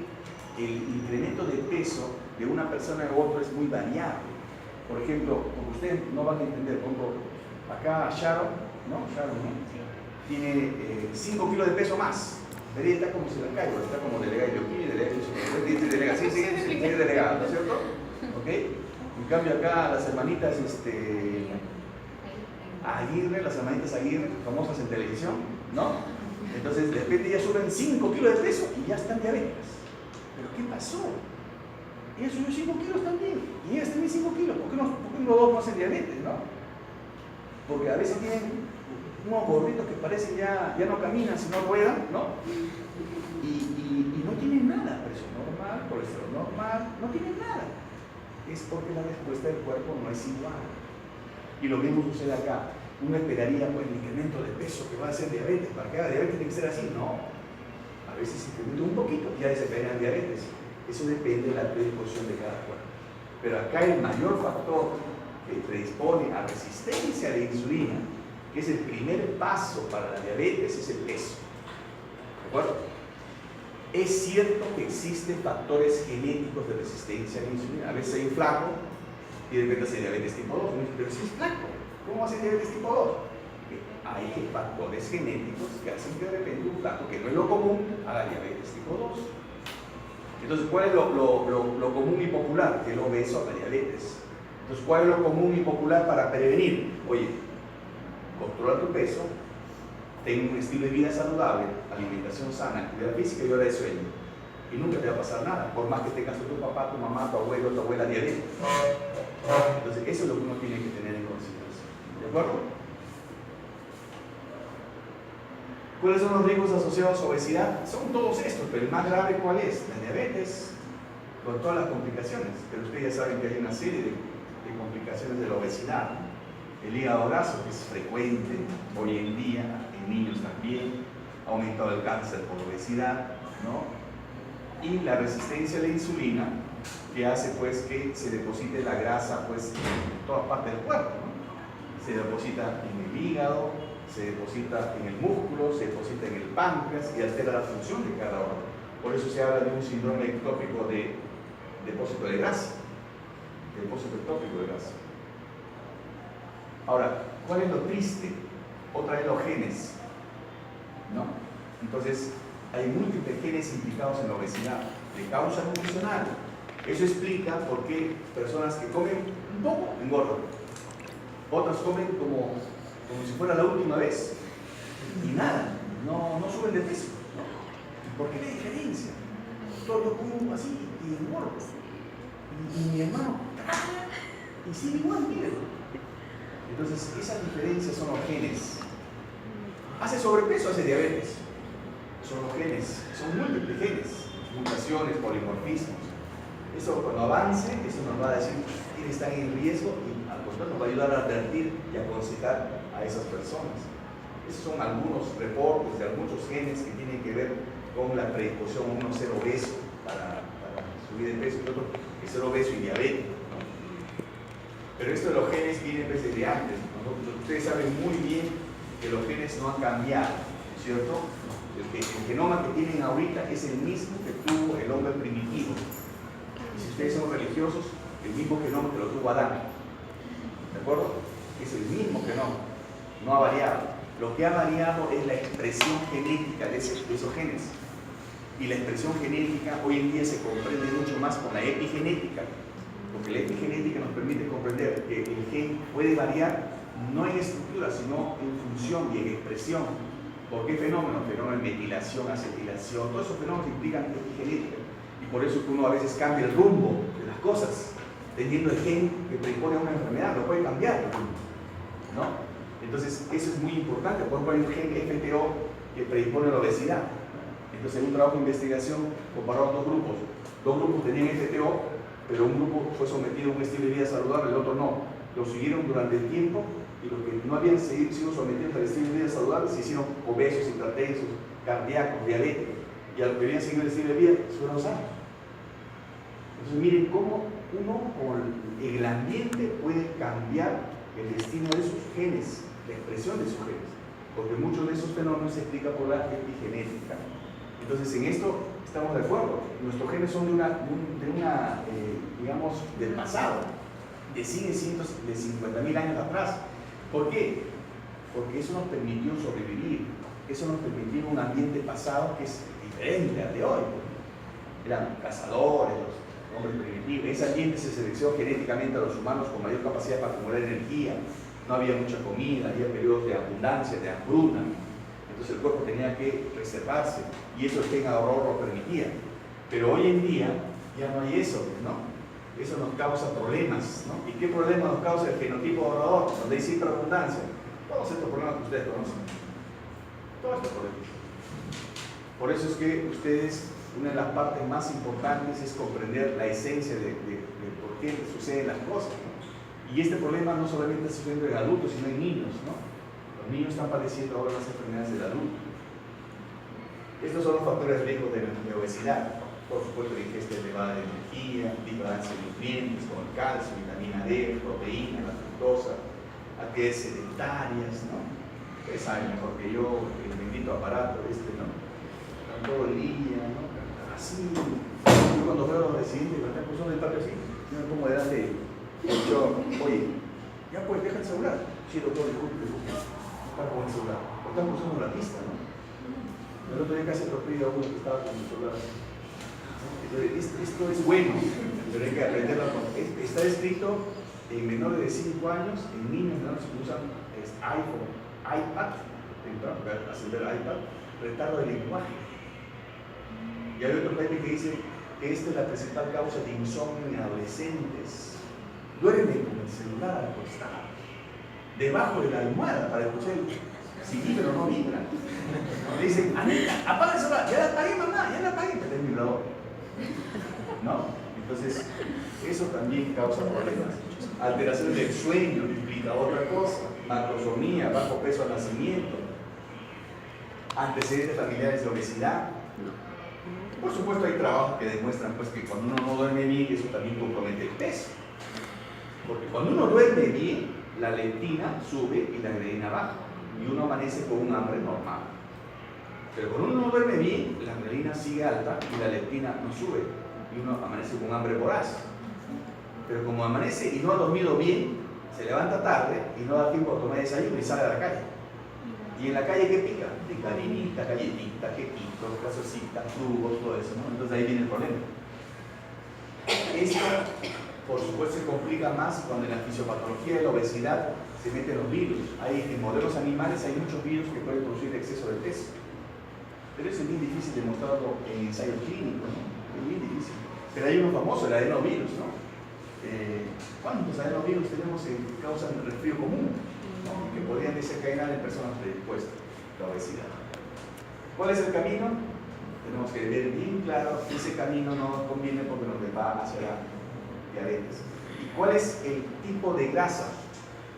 el incremento de peso de una persona a otra es muy variable. Por ejemplo, como ustedes no van a entender, pongo acá Sharon, ¿no? Tiene 5 kilos de peso más. Pero ella está como si la caigo, está como delegada de delegada, sí, delegada, ¿no es cierto? ¿Ok? En cambio acá las hermanitas Aguirre, las hermanitas Aguirre, famosas en televisión, ¿no? Entonces de repente ya suben 5 kilos de peso y ya están diabéticas. ¿Pero qué pasó? Ella subió 5 kilos también, y ellas también 5 kilos. ¿Por qué los dos no hacen diabetes, no? Porque a veces tienen unos gorditos que parecen ya no caminan, sino ruedan, ¿no? Y no tienen nada, presión normal, colesterol normal, no tienen nada. Es porque la respuesta del cuerpo no es igual. Y lo mismo sucede acá. Uno esperaría pues, el incremento de peso que va a ser diabetes. Para que haga diabetes tiene que ser así. No. A veces se incrementa un poquito y ya desencadenan diabetes. Eso depende de la predisposición de cada cuerpo. Pero acá el mayor factor que predispone a resistencia a la insulina, que es el primer paso para la diabetes, es el peso. ¿De acuerdo? Es cierto que existen factores genéticos de resistencia a la insulina. A veces hay un flaco y de repente hace diabetes tipo 2. Pero si es flaco, ¿cómo hace diabetes tipo 2? Hay factores genéticos que hacen que de repente un flaco, que no es lo común, haga diabetes tipo 2. Entonces, ¿cuál es lo común y popular? Que el obeso haga diabetes. Entonces, ¿cuál es lo común y popular para prevenir? Oye, controla tu peso, ten un estilo de vida saludable, alimentación sana, actividad física y hora de sueño. Y nunca te va a pasar nada, por más que tengas a tu papá, tu mamá, tu abuelo, tu abuela diabética. Entonces, eso es lo que uno tiene que tener en consideración. ¿De acuerdo? ¿Cuáles son los riesgos asociados a obesidad? Son todos estos, pero el más grave, ¿cuál es? La diabetes, con todas las complicaciones. Pero ustedes ya saben que hay una serie de complicaciones de la obesidad. El hígado graso, que es frecuente hoy en día, en niños también, ha aumentado el cáncer por obesidad, ¿no? Y la resistencia a la insulina, que hace pues que se deposite la grasa pues en todas partes del cuerpo, ¿no? Se deposita en el hígado, se deposita en el músculo, se deposita en el páncreas y altera la función de cada órgano. Por eso se habla de un síndrome ectópico de depósito de grasa. Depósito ectópico de grasa. Ahora, ¿cuál es lo triste? Otra vez los genes, ¿no? Entonces, hay múltiples genes implicados en la obesidad de causa nutricional. Eso explica por qué personas que comen un poco engordan. Otras comen como si fuera la última vez y nada, no suben de peso, ¿no? ¿Por qué la diferencia? Todo yo como así y engordo. Y mi hermano, y sigue igual, miren. Entonces, esas diferencias son los genes. Hace sobrepeso, hace diabetes. Son los genes, son múltiples genes, mutaciones, polimorfismos. Eso cuando avance, eso nos va a decir quiénes están en riesgo y al contrario nos va a ayudar a advertir y aconsejar a esas personas. Esos son algunos reportes de muchos genes que tienen que ver con la predisposición, uno ser obeso para subir de peso y otro que ser obeso y diabético, ¿no? Pero esto de los genes viene desde antes, ¿no? Ustedes saben muy bien que los genes no han cambiado, ¿cierto? El genoma que tienen ahorita es el mismo que tuvo el hombre primitivo. Y si ustedes son religiosos, el mismo genoma que lo tuvo Adán. ¿De acuerdo? Es el mismo genoma, no ha variado. Lo que ha variado es la expresión genética de esos genes. Y la expresión genética hoy en día se comprende mucho más con la epigenética. Porque la epigenética nos permite comprender que el gen puede variar no en estructura, sino en función y en expresión. ¿Por qué fenómenos? Fenómenos de metilación, acetilación, todos esos fenómenos implican epigenética. Y por eso que uno a veces cambia el rumbo de las cosas, teniendo el gen que predispone a una enfermedad, lo puede cambiar el rumbo, ¿no? Entonces, eso es muy importante. Por ejemplo, hay un gen FTO que predispone a la obesidad. Entonces, en un trabajo de investigación compararon dos grupos. Dos grupos tenían FTO, pero un grupo fue sometido a un estilo de vida saludable, el otro no. Lo siguieron durante el tiempo y los que no habían sido sometidos al estilo de vida saludable se hicieron obesos, hipertensos, cardíacos, diabéticos. Y a los que habían seguido el estilo de vida fueron sanos. Entonces, miren cómo uno con el ambiente puede cambiar el destino de sus genes, la expresión de sus genes, porque muchos de esos fenómenos se explican por la epigenética. Entonces, en esto estamos de acuerdo. Nuestros genes son digamos, del pasado, de 100 y cientos, de 50.000 años atrás. ¿Por qué? Porque eso nos permitió sobrevivir, eso nos permitió un ambiente pasado que es diferente al de hoy. Eran cazadores, los hombres primitivos. Ese ambiente se seleccionó genéticamente a los humanos con mayor capacidad para acumular energía. No había mucha comida, había periodos de abundancia, de hambruna. Entonces el cuerpo tenía que preservarse y eso el gen ahorrador lo permitía. Pero hoy en día ya no hay eso, ¿no? Eso nos causa problemas, ¿no? ¿Y qué problema nos causa el fenotipo ahorrador? Donde hay cierta abundancia. Todos estos problemas que ustedes conocen. Todos estos problemas. Por eso es que ustedes, una de las partes más importantes es comprender la esencia de por qué suceden las cosas, ¿no? Y este problema no solamente está sucediendo en adultos, sino en niños, ¿no? Los niños están padeciendo ahora las enfermedades del adulto. Estos son los factores de riesgo de obesidad. Por supuesto, ingesta elevada de energía, desbalance de nutrientes como el calcio, vitamina D, proteína, la fructosa, actividades sedentarias, ¿no? Ustedes saben mejor que yo, el bendito aparato ¿no? Están todo el día, ¿no? Así. Yo cuando veo a los residentes que están cruzando el patio así, yo me pongo delante y yo, oye, ya pues deja el celular. Sí, doctor, disculpe, está con el celular. O están cruzando la pista, ¿no? El otro día casi atropellé a uno que estaba con el celular. Esto es bueno, pero hay que aprenderlo. Está escrito en menores de 5 años, en niños menores que usan iPhone, iPad, acceder al iPad, retardo de lenguaje. Y hay otro paper que dice que esta es la principal causa de insomnio en adolescentes. Duermen con el celular acostado, debajo de la almohada para escuchar si vibra o no vibra. Le dicen, Anita, apaga el celular, ya la apagué, mamá, ya la apagué, pero el vibrador. ¿No? Entonces, eso también causa problemas. Alteración del sueño implica otra cosa, macrosomía, bajo peso al nacimiento, antecedentes familiares de obesidad. Por supuesto, hay trabajos que demuestran pues, que cuando uno no duerme bien, eso también compromete el peso. Porque cuando uno duerme bien, la leptina sube y la grelina baja, y uno amanece con un hambre normal. Pero cuando uno no duerme bien, la grelina sigue alta y la leptina no sube, y uno amanece con hambre voraz. Pero como amanece y no ha dormido bien, se levanta tarde y no da tiempo a tomar desayuno y sale a la calle. ¿Y en la calle qué pica? Pica harinita, galletita, quequito, casosita, jugos, todo eso, ¿no? Entonces ahí viene el problema. Esto, por supuesto, se complica más cuando en la fisiopatología de la obesidad se meten los virus. En modelos animales hay muchos virus que pueden producir exceso de peso. Pero eso es bien difícil demostrarlo en ensayo clínico, ¿no? Es bien difícil. Pero hay uno famoso, el adenovirus, ¿no? ¿Cuántos adenovirus tenemos que causan resfrío común? ¿No? Que podrían desencadenar en personas predispuestas a la obesidad. ¿Cuál es el camino? Tenemos que ver bien claro que ese camino no nos conviene porque nos va hacia la diabetes. ¿Y cuál es el tipo de grasa?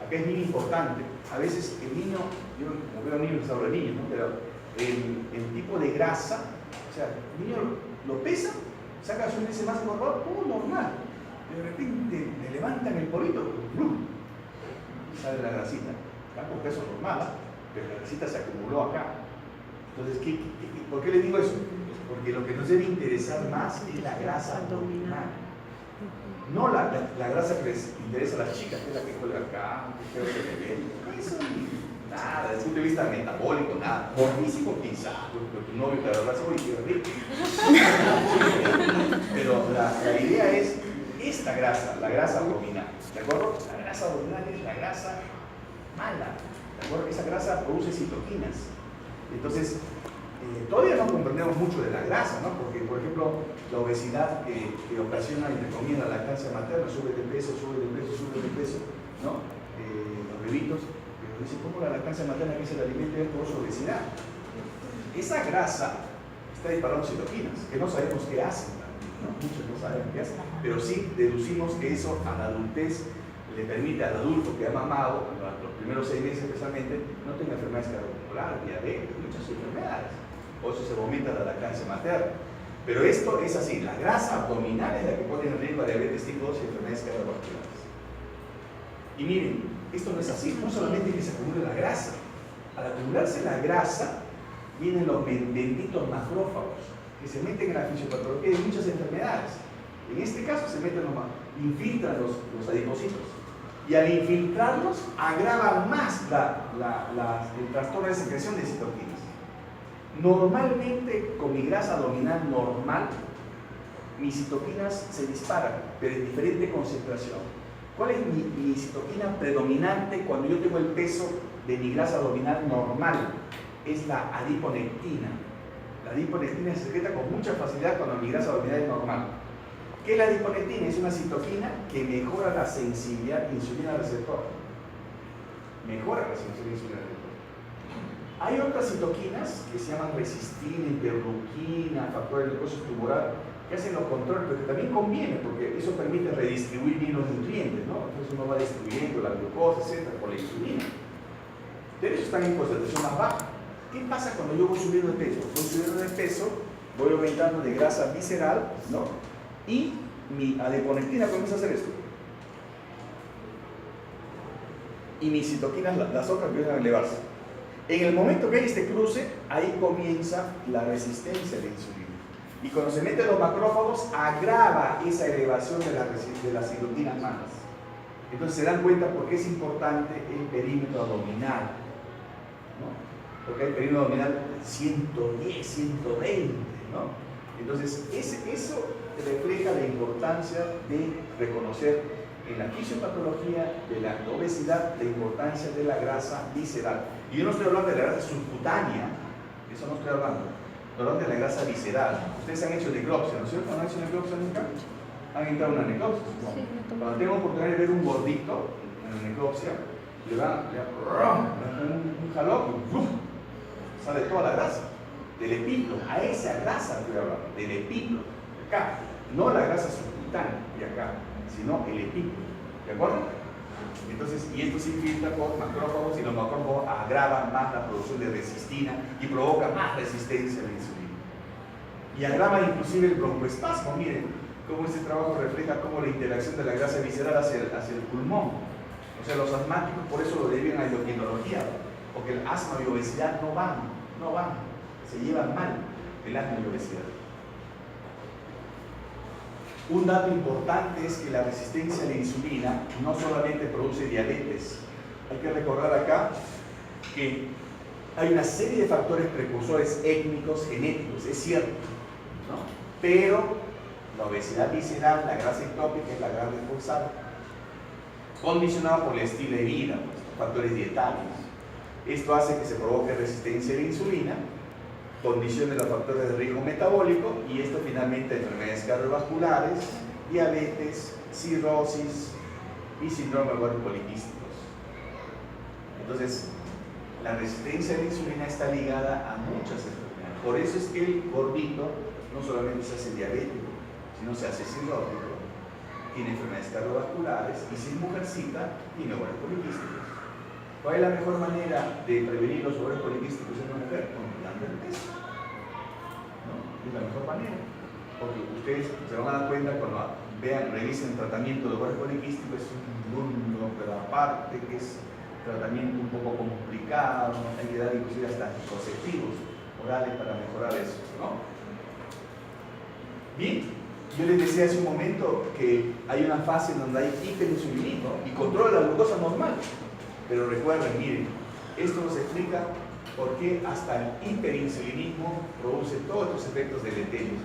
Acá es bien importante. A veces el niño, yo como veo niños sobre niños, ¿no? Pero el tipo de grasa, o sea, el niño lo pesa, saca su índice más engordado, normal. De repente le levantan el polito, ¡blum! Sale la grasita. Acá con peso normal, pero la grasita se acumuló acá. Entonces, ¿por qué le digo eso? Porque lo que nos debe interesar más es la grasa abdominal. No la grasa que les interesa a las chicas, que es la que cuelga acá, que creo que le ven. Eso nada, desde el punto de vista metabólico, nada. Por físico, quizá, porque tu novio te agarra hoy y rico. Pero la idea es esta grasa, la grasa abdominal. ¿De acuerdo? La grasa abdominal es la grasa mala. ¿De acuerdo? Esa grasa produce citoquinas. Entonces, todavía no comprendemos mucho de la grasa, ¿no? Porque, por ejemplo, la obesidad que ocasiona, entre comillas, la lactancia materna, sube de peso, ¿no? Los bebitos, pero dicen, ¿cómo la lactancia materna, que es el alimento, es por su obesidad? Esa grasa está disparando citoquinas, que no sabemos qué hacen, ¿no? Muchos no saben qué hacen, pero sí deducimos que eso a la adultez le permite al adulto que ha mamado, los primeros 6 meses especialmente, no tenga enfermedades cardiovasculares, diabetes, muchas enfermedades. Por eso se vomita la lactancia materna. Pero esto es así, la grasa abdominal es la que pone en riesgo a diabetes tipo 2 y enfermedades cardiovasculares. Y miren, esto no es así, no solamente que se acumule la grasa. Al acumularse la grasa, vienen los benditos macrófagos, que se meten en la fisiopatología de muchas enfermedades. En este caso se meten infiltran los adipocitos. Y al infiltrarlos, agravan más el trastorno de secreción de citoquinas. Normalmente, con mi grasa abdominal normal, mis citoquinas se disparan, pero en diferente concentración. ¿Cuál es mi citoquina predominante cuando yo tengo el peso de mi grasa abdominal normal? Es la adiponectina. La adiponectina se secreta con mucha facilidad cuando mi grasa abdominal es normal. ¿Qué es la adiponectina? Es una citoquina que mejora la sensibilidad de insulina receptor. Mejora la sensibilidad de insulina receptor. Hay otras citoquinas que se llaman resistina, interleuquina, factor de glucosa tumoral, que hacen lo contrario, pero que también conviene, porque eso permite redistribuir bien los nutrientes, ¿no? Entonces uno va distribuyendo la glucosa, etc., por la insulina. Pero eso están en concentración más baja. ¿Qué pasa cuando yo voy subiendo de peso? Voy subiendo de peso, voy aumentando de grasa visceral, ¿no? Y mi adiponectina comienza a hacer esto. Y mis citoquinas, las otras, empiezan a elevarse. En el momento que hay este cruce, ahí comienza la resistencia a la insulina. Y cuando se meten los macrófagos, agrava esa elevación de las citoquinas malas. Entonces se dan cuenta por qué es importante el perímetro abdominal, ¿no? Porque hay perímetro abdominal 110, 120, ¿no? Entonces eso refleja la importancia de reconocer en la fisiopatología de la obesidad la importancia de la grasa visceral. Y yo no estoy hablando de la grasa subcutánea, eso no estoy hablando. Estoy hablando de la grasa visceral. Ustedes han hecho necropsia, ¿no es cierto? ¿No han hecho necropsia nunca? ¿Han entrado en una necropsia? No. Sí, cuando tengo oportunidad de ver un gordito en la necropsia, le dan un jalón y ¡uf! Sale toda la grasa del epítelo. A esa grasa estoy hablando, del epítelo. Acá, no la grasa subcutánea de acá, sino el epítelo. ¿De acuerdo? Entonces, y esto se infiltra por macrófagos y los macrófagos agravan más la producción de resistina y provocan más resistencia a la insulina. Y agravan inclusive el broncoespasmo. Miren cómo este trabajo refleja cómo la interacción de la grasa visceral hacia el pulmón. O sea, los asmáticos por eso lo deben a la endocrinología, porque el asma y obesidad no van, se llevan mal el asma y obesidad. Un dato importante es que la resistencia a la insulina no solamente produce diabetes. Hay que recordar acá que hay una serie de factores precursores étnicos, genéticos, es cierto, ¿no? Pero la obesidad visceral, la grasa ectópica es la gran responsable, condicionada por el estilo de vida, pues, factores dietarios. Esto hace que se provoque resistencia a la insulina, condición de los factores de riesgo metabólico, y esto finalmente enfermedades cardiovasculares, diabetes, cirrosis y síndrome de ovario poliquísticos. Entonces, la resistencia a la insulina está ligada a muchas enfermedades. Por eso es que el gordito no solamente se hace diabético, sino se hace cirrótico, tiene enfermedades cardiovasculares, y si es mujercita, tiene ovarios poliquísticos. ¿Cuál es la mejor manera de prevenir los ovarios poliquísticos en una mujer? Controlando el peso. ¿No? Es la mejor manera. Porque ustedes se van a dar cuenta cuando vean, revisen el tratamiento de ovarios poliquísticos, es un mundo, pero aparte que es tratamiento un poco complicado, hay que dar inclusive hasta anticonceptivos orales para mejorar eso, ¿no? Bien, yo les decía hace un momento que hay una fase en donde hay hiperinsulinismo y controla la glucosa normal. Pero recuerden, miren, esto nos explica por qué hasta el hiperinsulinismo produce todos estos efectos deleterios.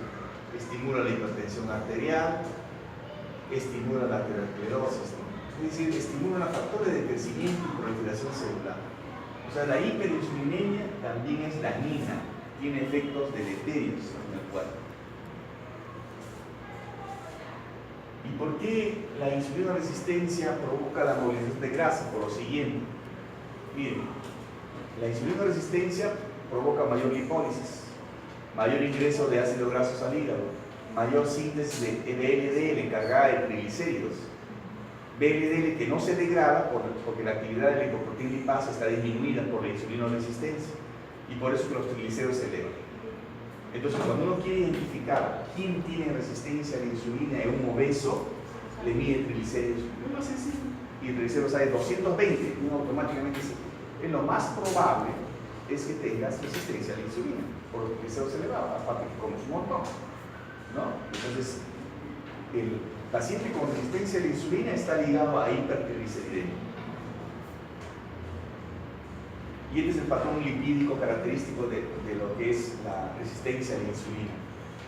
Estimula la hipertensión arterial, estimula la arteriosclerosis, ¿no? Es decir, estimula factores de crecimiento y proliferación celular. O sea, la hiperinsulinemia también es dañina, tiene efectos deleterios en el cuerpo. ¿Y por qué la insulina resistencia provoca la movilización de grasa? Por lo siguiente. Miren, la insulina resistencia provoca mayor lipólisis, mayor ingreso de ácidos grasos al hígado, mayor síntesis de VLDL cargada de triglicéridos. VLDL que no se degrada porque la actividad de la lipoproteína lipasa está disminuida por la insulina resistencia, y por eso que los triglicéridos se elevan. Entonces, cuando uno quiere identificar quién tiene resistencia a la insulina en un obeso, le mide triglicéridos. Es más sencillo. Y el triglicéridos sale 220, uno automáticamente dice, lo más probable es que tengas resistencia a la insulina, por los triglicéridos elevados, aparte que comes un montón, ¿no? Entonces, el paciente con resistencia a la insulina está ligado a hipertrigliceridemia. Y este es el patrón lipídico característico de lo que es la resistencia a la insulina.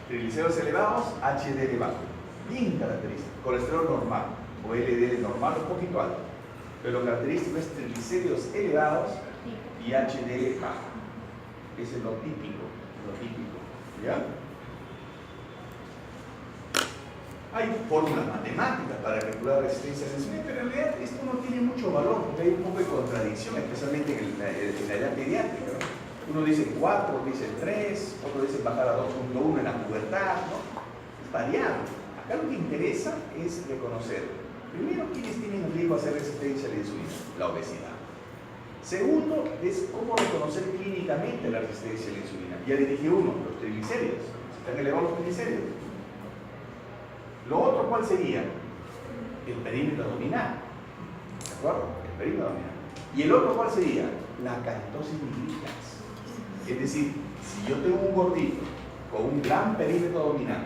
Triglicéridos elevados, HDL bajo. Bien característico. Colesterol normal, o LDL normal, un poquito alto. Pero lo característico es triglicéridos elevados y HDL bajo. Ese es lo típico. ¿Ya? Hay fórmulas matemáticas para calcular resistencia a la insulina, pero en realidad esto no tiene mucho valor, porque hay un poco de contradicción, especialmente en la edad pediátrica, ¿no? Uno dice 4, otro dice 3, otro dice bajar a 2.1 en la pubertad, ¿no? Es variable. Acá lo que interesa es reconocer, primero, quiénes tienen riesgo a hacer resistencia a la insulina, la obesidad. Segundo, es cómo reconocer clínicamente la resistencia a la insulina. Ya le dije uno, los triglicéridos. ¿Están elevados los triglicéridos? Lo otro, ¿cuál sería? El perímetro abdominal. ¿De acuerdo? El perímetro abdominal. ¿Y el otro cuál sería? La acantosis nigricans. Es decir, si yo tengo un gordito con un gran perímetro abdominal,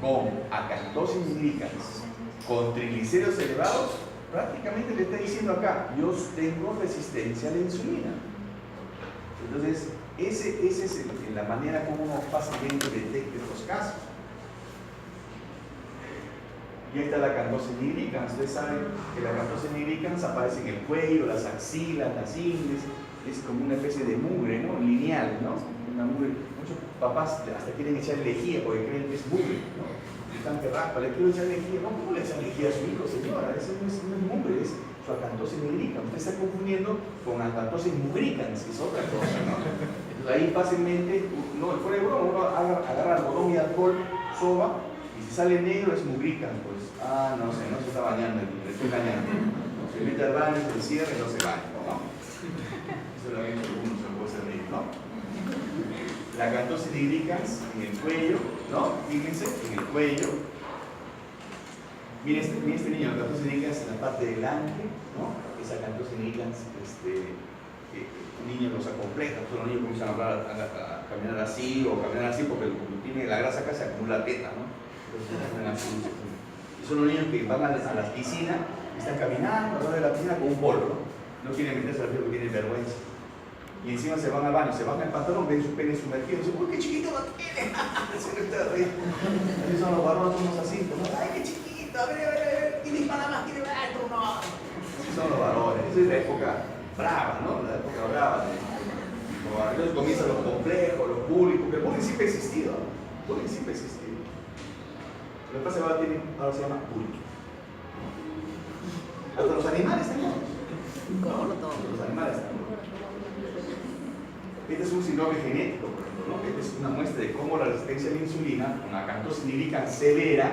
con acantosis nigricans, con triglicéridos elevados, prácticamente le está diciendo acá, yo tengo resistencia a la insulina. Entonces, esa es la manera como uno fácilmente detecta estos casos. Y ahí está la acantosis nigricans. Ustedes saben que la acantosis nigricans aparece en el cuello, las axilas, las ingles. Es como una especie de mugre, ¿no? Lineal, ¿no? Una mugre. Muchos papás hasta quieren echar lejía porque creen que es mugre, ¿no? Están que raspa, le quiero echar lejía. No, ¿cómo le echan lejía a su hijo, señora? Eso no es mugre, es su acantosis nigricans. Usted está confundiendo con acantosis mugricans, que es otra cosa, ¿no? Entonces ahí fácilmente, no, fuera de broma, uno agarra algodón y alcohol, soba. Y si sale negro es mugricans, pues, no sé, no se está bañando, le estoy engañando. No, se mete al baño, se encierra y no se baña, ¿no? Eso lo han hecho algunos, se lo puede servir, ¿no? La acantosis nigricans en el cuello, ¿no? Fíjense, en el cuello. Miren este niño, la acantosis nigricans en la parte delante, ¿no? Esa acantosis nigricans, un niño los acompleja, los niños comienzan a caminar así o caminar así porque tiene la grasa acá, se acumula teta, ¿no? Y son los niños que van a la piscina y están caminando alrededor de la piscina con un polvo, ¿no? No quieren meterse al río porque tienen vergüenza. Y encima se van al baño, se bajan el pantalón, ven su pene sumergido, dicen, ¡uy, qué chiquito lo tiene! Se le está riendo. Así son los varones, somos así, ¿no? ¡Ay, qué chiquito! A ver, ¿quién dispara más? ¿Quién dispara? ¡Tú no! Así son los varones, esa es la época brava, ¿no? La época brava. Entonces comienza lo complejo, lo bullying, porque el bullying siempre ha existido. El bullying siempre ha existido. Lo que pasa es que ahora se llama bullying. Hasta los animales tenemos. Los animales también. Este es un síndrome genético, por ejemplo, ¿no? Esta es una muestra de cómo la resistencia a la insulina, una galactosidílica severa,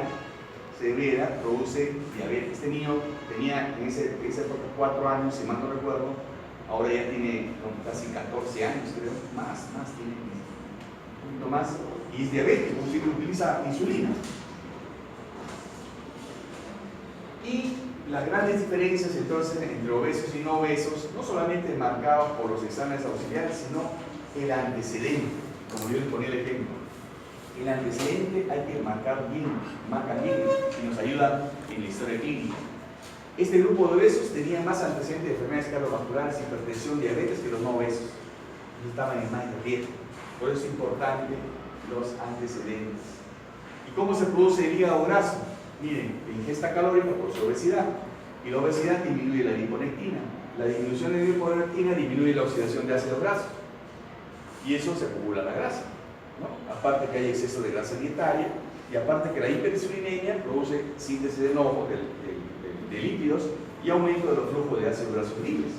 produce diabetes. Este niño tenía en esa época 4 años, si mal no recuerdo, ahora ya tiene casi 14 años, creo, más tiene un poquito más, y es diabético, utiliza insulina. Y las grandes diferencias entonces entre obesos y no obesos, no solamente marcados por los exámenes auxiliares, sino el antecedente, como yo les ponía el ejemplo. El antecedente hay que marca bien, y nos ayuda en la historia clínica. Este grupo de obesos tenía más antecedentes de enfermedades cardiovasculares, hipertensión, diabetes que los no obesos. Estaban en más riesgo. Por eso es importante los antecedentes. ¿Y cómo se produce el hígado graso? Miren, ingesta calórica por su obesidad. Y la obesidad disminuye la liponectina. La disminución de la liponectina disminuye la oxidación de ácidos grasos. Y eso se acumula la grasa, ¿no? Aparte que hay exceso de grasa dietaria, y aparte que la hiperinsulinemia produce síntesis de nuevo de lípidos y aumento de los flujos de ácidos grasos libres.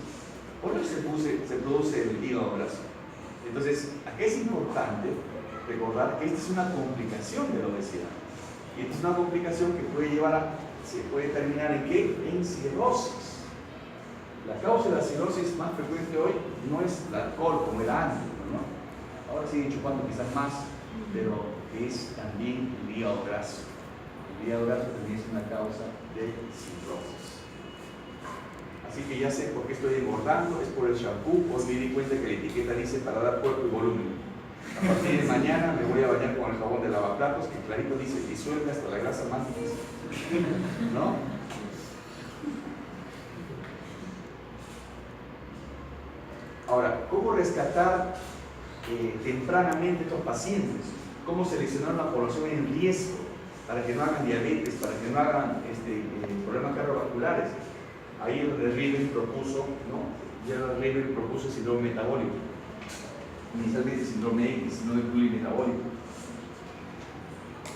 Por eso se produce el hígado graso. Entonces, aquí es importante recordar que esta es una complicación de la obesidad. Y esta es una complicación que se puede terminar en ¿qué? En cirrosis. La causa de la cirrosis más frecuente hoy no es el alcohol como era antes, ¿no? Ahora siguen chupando quizás más, pero es también el hígado graso. El hígado graso también es una causa de cirrosis. Así que ya sé por qué estoy engordando, es por el shampoo. Hoy me di cuenta que la etiqueta dice para dar cuerpo y volumen. A partir de mañana me voy a bañar con el jabón de lavaplatos, que clarito dice disuelve hasta la grasa más difícil, ¿no? Ahora, ¿cómo rescatar tempranamente a estos pacientes? ¿Cómo seleccionar una población en riesgo para que no hagan diabetes, para que no hagan problemas cardiovasculares? Ahí el Riven propuso, ¿no? Ya el Riven propuso el síndrome metabólico. Inicialmente síndrome X, síndrome plurimetabólico.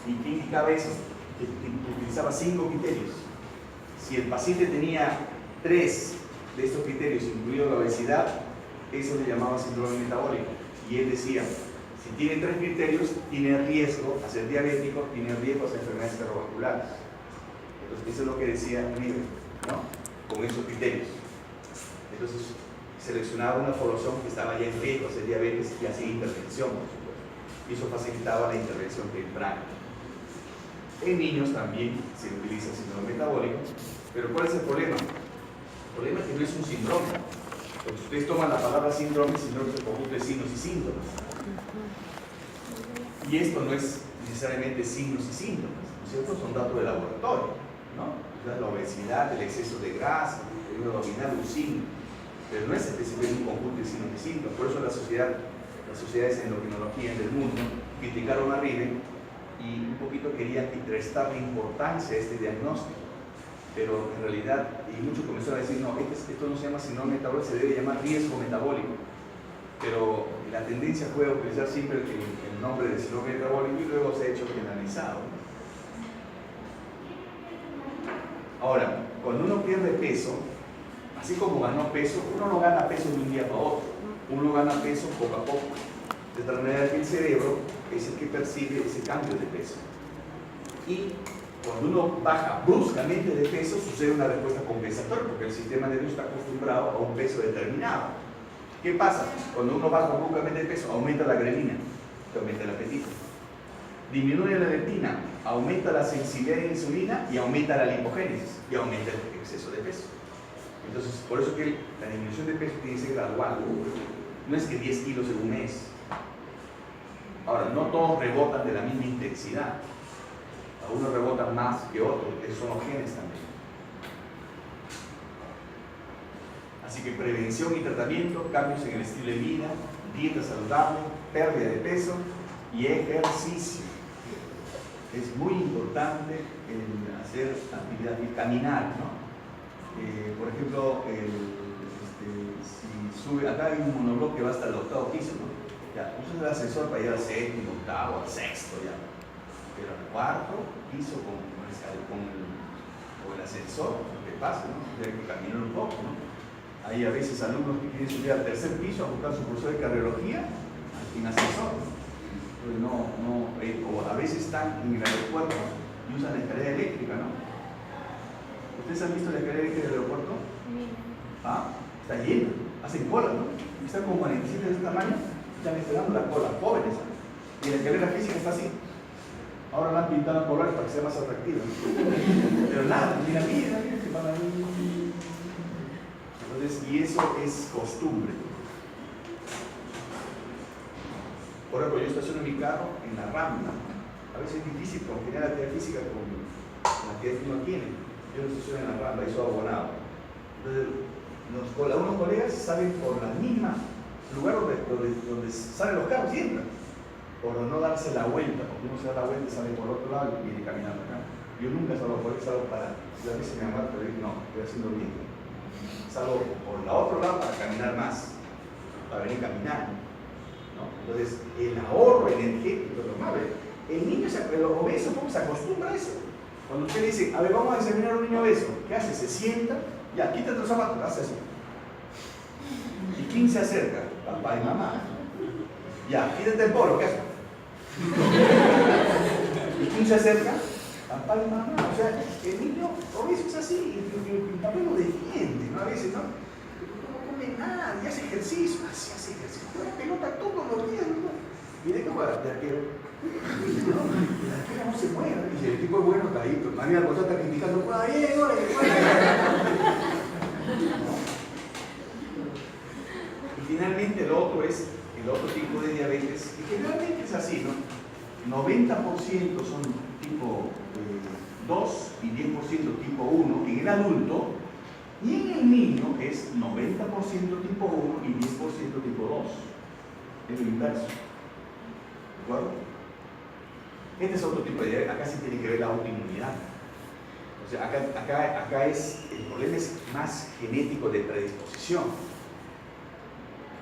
¿Y qué indicaba eso? Que utilizaba 5 criterios. Si el paciente tenía 3 de estos criterios, incluido la obesidad, eso le llamaba síndrome metabólico. Y él decía, si tiene 3 criterios, tiene riesgo a ser diabético, tiene riesgo a ser enfermedades cardiovasculares. Entonces, eso es lo que decía Riven, ¿no? Con esos criterios. Entonces, seleccionaba una población que estaba ya en riesgo a ser diabetes y hacía intervención, por supuesto. Y eso facilitaba la intervención temprana. En niños también se utiliza el síndrome metabólico, pero ¿cuál es el problema? El problema es que no es un síndrome. Porque ustedes toman la palabra síndrome, síndrome es el conjunto de signos y síntomas. Y esto no es necesariamente signos y síntomas, ¿no es cierto? Son datos de laboratorio, ¿no? O sea, la obesidad, el exceso de grasa, el abdominal, un signo. Pero no es específicamente un conjunto de signos y síntomas. Por eso las sociedades en endocrinología del mundo criticaron a Riven y un poquito querían restarle importancia a este diagnóstico. Pero en realidad, y muchos comenzaron a decir, no, esto no se llama síndrome metabólico, se debe llamar riesgo metabólico. Pero la tendencia fue a utilizar siempre el nombre de síndrome metabólico y luego se ha hecho generalizado. Ahora, cuando uno pierde peso, así como ganó peso, uno no gana peso de un día para otro, uno gana peso poco a poco, de tal manera que el cerebro es el que percibe ese cambio de peso. Y cuando uno baja bruscamente de peso, sucede una respuesta compensatoria, porque el sistema nervioso está acostumbrado a un peso determinado. ¿Qué pasa? Cuando uno baja bruscamente de peso, aumenta la grelina, que aumenta el apetito. Disminuye la leptina, aumenta la sensibilidad a la insulina y aumenta la lipogénesis, y aumenta el exceso de peso. Entonces, por eso que la disminución de peso tiene que ser gradual. No es que 10 kilos en un mes. Ahora, no todos rebotan de la misma intensidad. Algunos rebotan más que otros, esos son los genes también. Así que prevención y tratamiento, cambios en el estilo de vida, dieta saludable, pérdida de peso y ejercicio. Es muy importante hacer actividad y caminar, ¿no? Por ejemplo, si sube, acá hay un monobloque que va hasta el 8º piso, ¿no? Ya, usa el ascensor para ir al 7º, 8º, al 6º ya. Pero al 4º piso con el ascensor, lo que pasa, ¿no? Hay que caminar un poco, ¿no? Hay a veces alumnos que quieren subir al 3º piso a buscar su profesor de cardiología sin ascensor. Entonces o a veces están en el aeropuerto y usan la escalera eléctrica, ¿no? ¿Ustedes han visto la escalera eléctrica del aeropuerto? Ah, está llena, hacen cola, ¿no? Están con 47 de ese tamaño, están esperando la cola, jóvenes. Y la escalera física está así. Ahora la han pintado en colores para que sea más atractiva. Pero nada, mira, que van ahí. Entonces, y eso es costumbre. Por ejemplo, yo estaciono mi carro en la Rambla. A veces es difícil combinar la actividad física con la actividad que uno tiene. Yo lo estaciono en la Rambla y soy abonado. Entonces, algunos colegas salen por la misma lugar donde salen los carros y entran, por no darse la vuelta, porque uno se da la vuelta y sale por otro lado y viene caminando acá. Yo nunca salgo por eso, salgo para, yo a veces me amarro, pero no, estoy haciendo bien. Salgo por el otro lado para caminar más, para venir caminando, ¿no? Entonces, el ahorro energético es lo malo. El niño, el obeso, ¿cómo se acostumbra a eso? Cuando usted dice, a ver, vamos a examinar a un niño obeso, ¿qué hace? Se sienta, ya, quítate los zapatos, hace así. ¿Y quién se acerca? Papá y mamá. Ya, quítate el polo, ¿qué hace? ¿Y quién se acerca? Papá y mamá. O sea, el niño obeso es así, el papá lo defiende, ¿no? A veces, ¿no? No come nada, y hace ejercicio, así hace ejercicio, juega pelota todos los días, ¿no? ¿Y de qué juega? De arquero. No, el arquero no se mueve, y el tipo es bueno, está ahí, pero mañana cuando está criticando, juega bien, Y finalmente el otro tipo de diabetes, que generalmente es así, ¿no? 90% son tipo 2 y 10% tipo 1 en el adulto, y en el niño es 90% tipo 1 y 10% tipo 2. Es lo inverso. ¿De acuerdo? Este es otro tipo de diabetes. Acá sí tiene que ver la autoinmunidad. O sea, acá el problema es más genético de predisposición.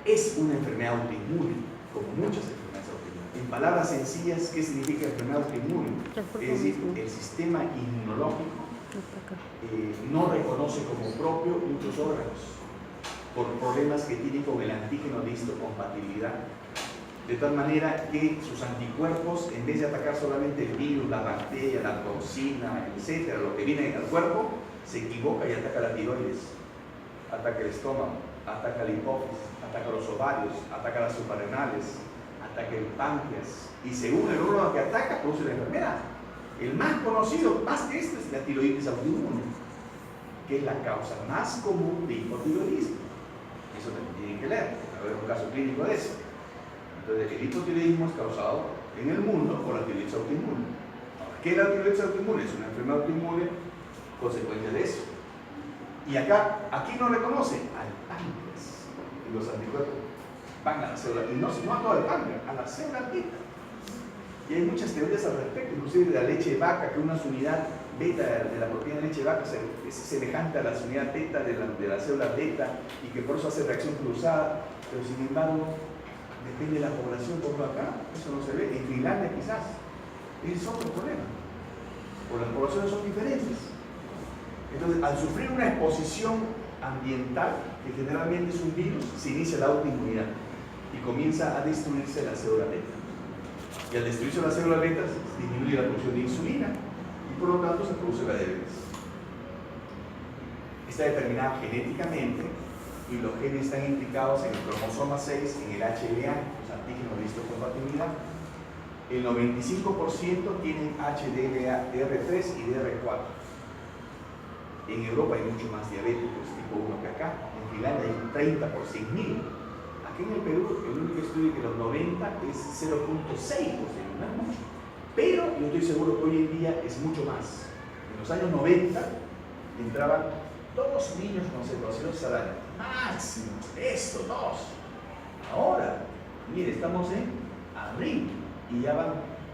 Es una enfermedad autoinmune, como muchas enfermedades autoinmunes. En palabras sencillas, ¿qué significa enfermedad autoinmune? Es decir, el sistema inmunológico no reconoce como propio muchos órganos por problemas que tienen con el antígeno de histocompatibilidad. De tal manera que sus anticuerpos, en vez de atacar solamente el virus, la bacteria, la toxina, etcétera, lo que viene al cuerpo, se equivoca y ataca la tiroides, ataca el estómago, ataca la hipófisis, ataca los ovarios, ataca las suprarrenales, ataca el páncreas, y según el órgano que ataca, produce la enfermedad. El más conocido, más que este, es la tiroides autoinmune, que es la causa más común de hipotiroidismo. Eso también tienen que leer, a ver un caso clínico de eso. Entonces, el hipotiroidismo es causado en el mundo por la tiroides autoinmune. Ahora, ¿qué es la tiroides autoinmune? Es una enfermedad autoinmune consecuencia de eso. Y aquí no reconoce al páncreas, y los anticuerpos van a la célula, y no a todo el páncreas, a la célula beta. Y hay muchas teorías al respecto, inclusive de la leche de vaca, que una unidad beta de la proteína de leche de vaca es semejante a la unidad beta de la célula beta, y que por eso hace reacción cruzada, pero sin embargo, depende de la población, por acá, eso no se ve. En Finlandia quizás, ese es otro problema, porque las poblaciones son diferentes. Entonces, al sufrir una exposición ambiental, que generalmente es un virus, se inicia la autoinmunidad y comienza a destruirse la célula beta. Y al destruirse la célula beta, disminuye la producción de insulina y por lo tanto se produce la diabetes. Está determinada genéticamente y los genes están implicados en el cromosoma 6, en el HLA, los antígenos de histocompatibilidad. El 95% tienen HDLA DR3 y DR4. En Europa hay mucho más diabéticos tipo 1 que acá. En Finlandia hay un 30 por 100.000. Aquí en el Perú, el único estudio que los 90 es 0.6%, no es mucho. Pero yo estoy seguro que hoy en día es mucho más. En los años 90 entraban 2 niños con cetoacidosis al año. Máximo, eso, 2. Ahora, mire, estamos en abril y ya van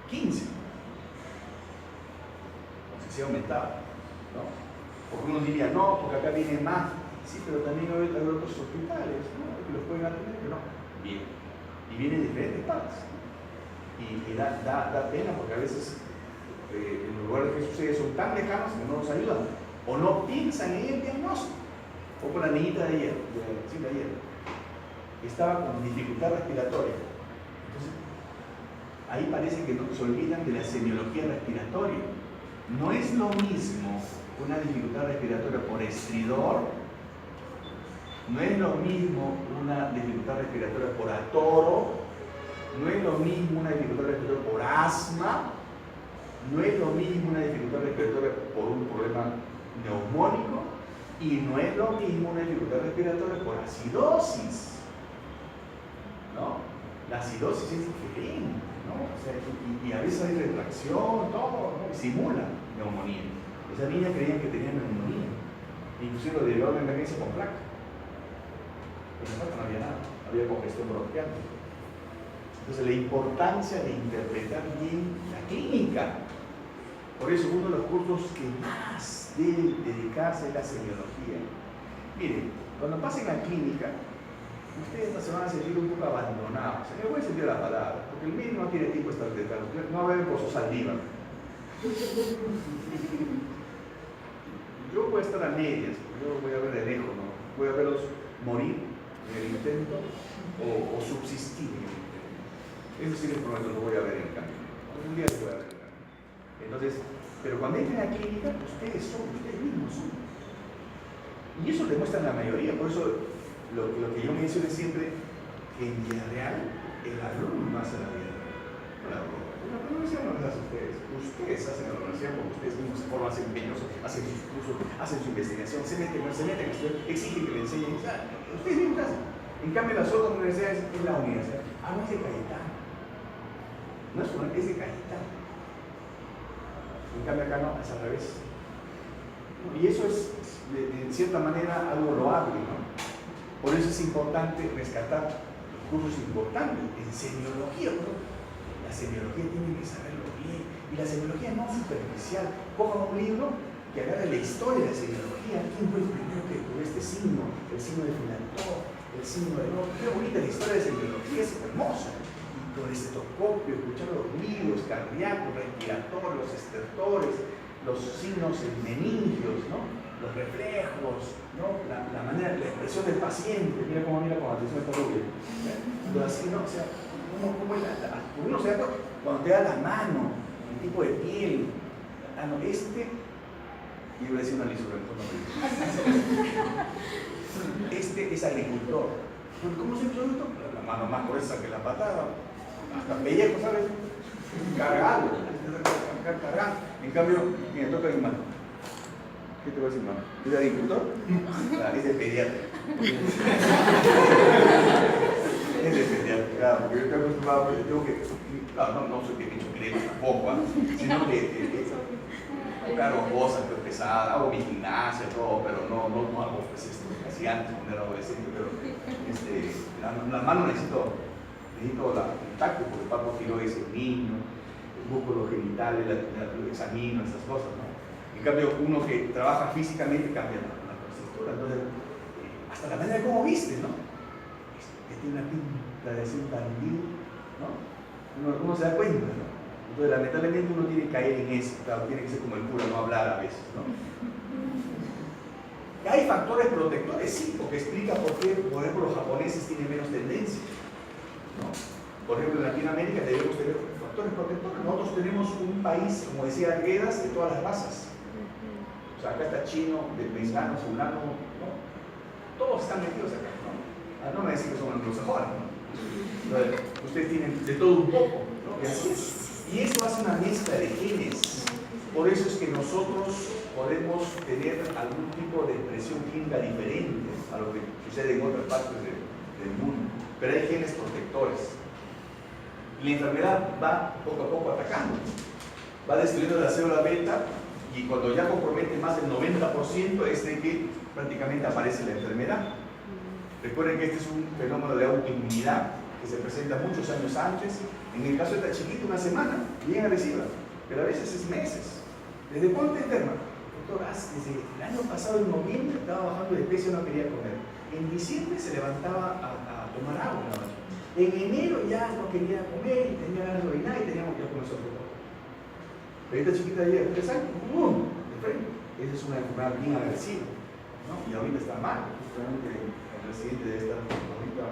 15. O sea, se ha aumentado, ¿no? Porque uno diría, no, porque acá viene más. Sí, pero también hay otros hospitales, ¿no? Que los pueden atender, pero no. Bien. Y vienen de diferentes partes. Y da pena porque a veces en los lugares que sucede son tan lejanos que no nos ayudan. O no piensan en el diagnóstico. O con la niñita de ayer, de ayer. Estaba con dificultad respiratoria. Entonces, ahí parece que no se olvidan de la semiología respiratoria. No es lo mismo una dificultad respiratoria por estridor, no es lo mismo una dificultad respiratoria por atoro, no es lo mismo una dificultad respiratoria por asma, no es lo mismo una dificultad respiratoria por un problema neumónico y no es lo mismo una dificultad respiratoria por acidosis, ¿no? La acidosis es diferente, ¿no? O sea, y a veces hay retracción, todo, ¿no? Y simula neumonía. Esa niña creían que tenía neumonía, inclusive lo derivaron de emergencia con placa. Pero en placa no había nada, había congestión bronquial. Entonces la importancia de interpretar bien la clínica. Por eso uno de los cursos que más debe dedicarse es la semiología. Miren, cuando pasen a clínica, ustedes se van a sentir un poco abandonados. En el buen sentido de la palabra, porque el médico no tiene tiempo de estar detrás. No va a ver por su saliva. Yo voy a estar a medias, yo voy a ver de lejos, ¿no? Voy a verlos morir en el intento o subsistir en el intento. Eso sí les prometo, lo voy a ver en el camino. Un día lo voy a ver en el camino. Entonces, pero cuando entren a la clínica, ustedes mismos son. Y eso demuestra la mayoría, por eso lo que yo menciono es siempre que en Villarreal el alumno hace la vida. No la broma. La universidad no la hace ustedes. Ustedes hacen la universidad porque ustedes mismos se forman, hacen empeños, hacen sus cursos, hacen su investigación, se meten a estudiar, exigen que le enseñen. O sea, ustedes mismos hacen. En cambio, las otras universidades es la universidad. No es de Cayetano. No es una, es de Cayetano. En cambio, acá no, es al revés. Y eso es, de cierta manera, algo loable, ¿no? Por eso es importante rescatar los cursos importantes en semiología, ¿no? La semiología tiene que saberlo bien, y la semiología no superficial. Cojan un libro que agarre la historia de la semiología. ¿Quién fue el primero que tuvo este signo? El signo de Filantó, el signo de no. Qué bonita la historia de semiología, es hermosa. Y con el estetoscopio, escuchar los ruidos cardíacos, respiratorios, los estertores, los signos meningios, ¿no? Los reflejos, ¿no? La manera, la expresión del paciente. Mira con atención esta rubia. Pero así, ¿no? O sea, uno se da cuando te da la mano, el tipo de piel, y voy a decir una lisura, este es agricultor. ¿Cómo se agricultor? La mano más gruesa que la patada, hasta pellejo, ¿sabes? Cargado. En cambio, me toca mi mano. ¿Qué te voy a decir, mano? ¿Es de agricultor? Es de pediatra. Es de pediatra, claro, porque yo estoy acostumbrado, pero tengo que. Claro, no soy que me echo crema tampoco, sino que. Claro, cosas pesadas, hago mi gimnasia, todo, pero no hago pues casi antes cuando era adolescente, pero la mano necesito el tacto, porque el papo tiroides es el niño, el músculo genital, lo examino, esas cosas, ¿no? En cambio, uno que trabaja físicamente cambia la postura, entonces, hasta la manera de cómo viste, ¿no? Que tiene una pinta de ser un bandido, ¿no? Uno se da cuenta, ¿no? Entonces, lamentablemente uno tiene que caer en eso, claro, tiene que ser como el cura, no hablar a veces, ¿no? ¿Hay factores protectores? Sí, porque explica por qué, por ejemplo, los japoneses tienen menos tendencia, ¿no? Por ejemplo, en Latinoamérica debemos tener factores protectores. Nosotros tenemos un país, como decía Arguedas, de todas las razas. O sea, acá está chino, mexicano, fulano, ¿no? Todos están metidos acá, ¿no? No me decir que son anglosajones, ¿no? Entonces, ustedes tienen de todo un poco, ¿no? Y así es. Y esto hace una mezcla de genes. Por eso es que nosotros podemos tener algún tipo de expresión clínica diferente a lo que sucede en otras partes del mundo. Pero hay genes protectores. Y la enfermedad va poco a poco atacando. Va destruyendo la célula beta y cuando ya compromete más del 90% es de que prácticamente aparece la enfermedad. Recuerden que este es un fenómeno de autoinmunidad que se presenta muchos años antes. En el caso de esta chiquita, una semana, bien agresiva, pero a veces es meses. ¿Desde cuándo te enferma? Doctor, hace desde el año pasado, en noviembre, estaba bajando de peso y no quería comer. En diciembre se levantaba a tomar agua una noche. En enero ya no quería comer y tenía ganas de orinar y teníamos que comer sobre todo. Pero esta chiquita de 3 años, ¡pum!, de frente. Esa es una enfermedad bien agresiva, ¿no? Y ahorita está mal, justamente el residente debe estar ahorita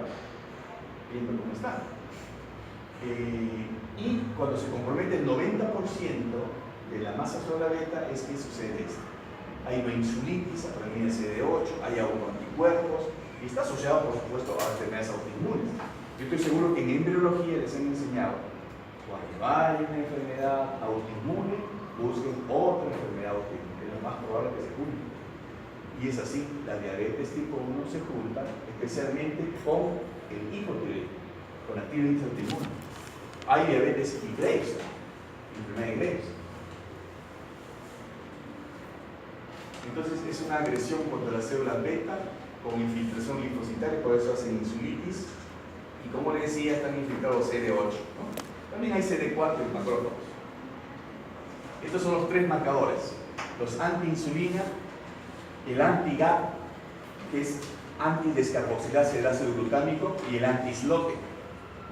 viendo cómo está. Y cuando se compromete el 90% de la masa celular beta es que sucede esto. Hay una insulitis, vitamina CD8, hay autoanticuerpos y está asociado, por supuesto, a enfermedades autoinmunes. Yo estoy seguro que en embriología les han enseñado, cuando hay una enfermedad autoinmune, busquen otra enfermedad autoinmune, es lo más probable que se junten. Y es así, la diabetes tipo 1 se junta especialmente con el hipotiroidismo, con la tiroides autoinmune. Hay diabetes y Graves, enfermedad de Graves. Entonces es una agresión contra las células beta con infiltración linfocitaria, por eso hacen insulitis. Y como les decía, están infiltrados CD8, ¿no? También hay CD4 en macrófagos. Estos son los 3 marcadores: los anti-insulina, el anti-GAP, que es anti-descarboxilasa del ácido glutámico, y el anti-SLOT,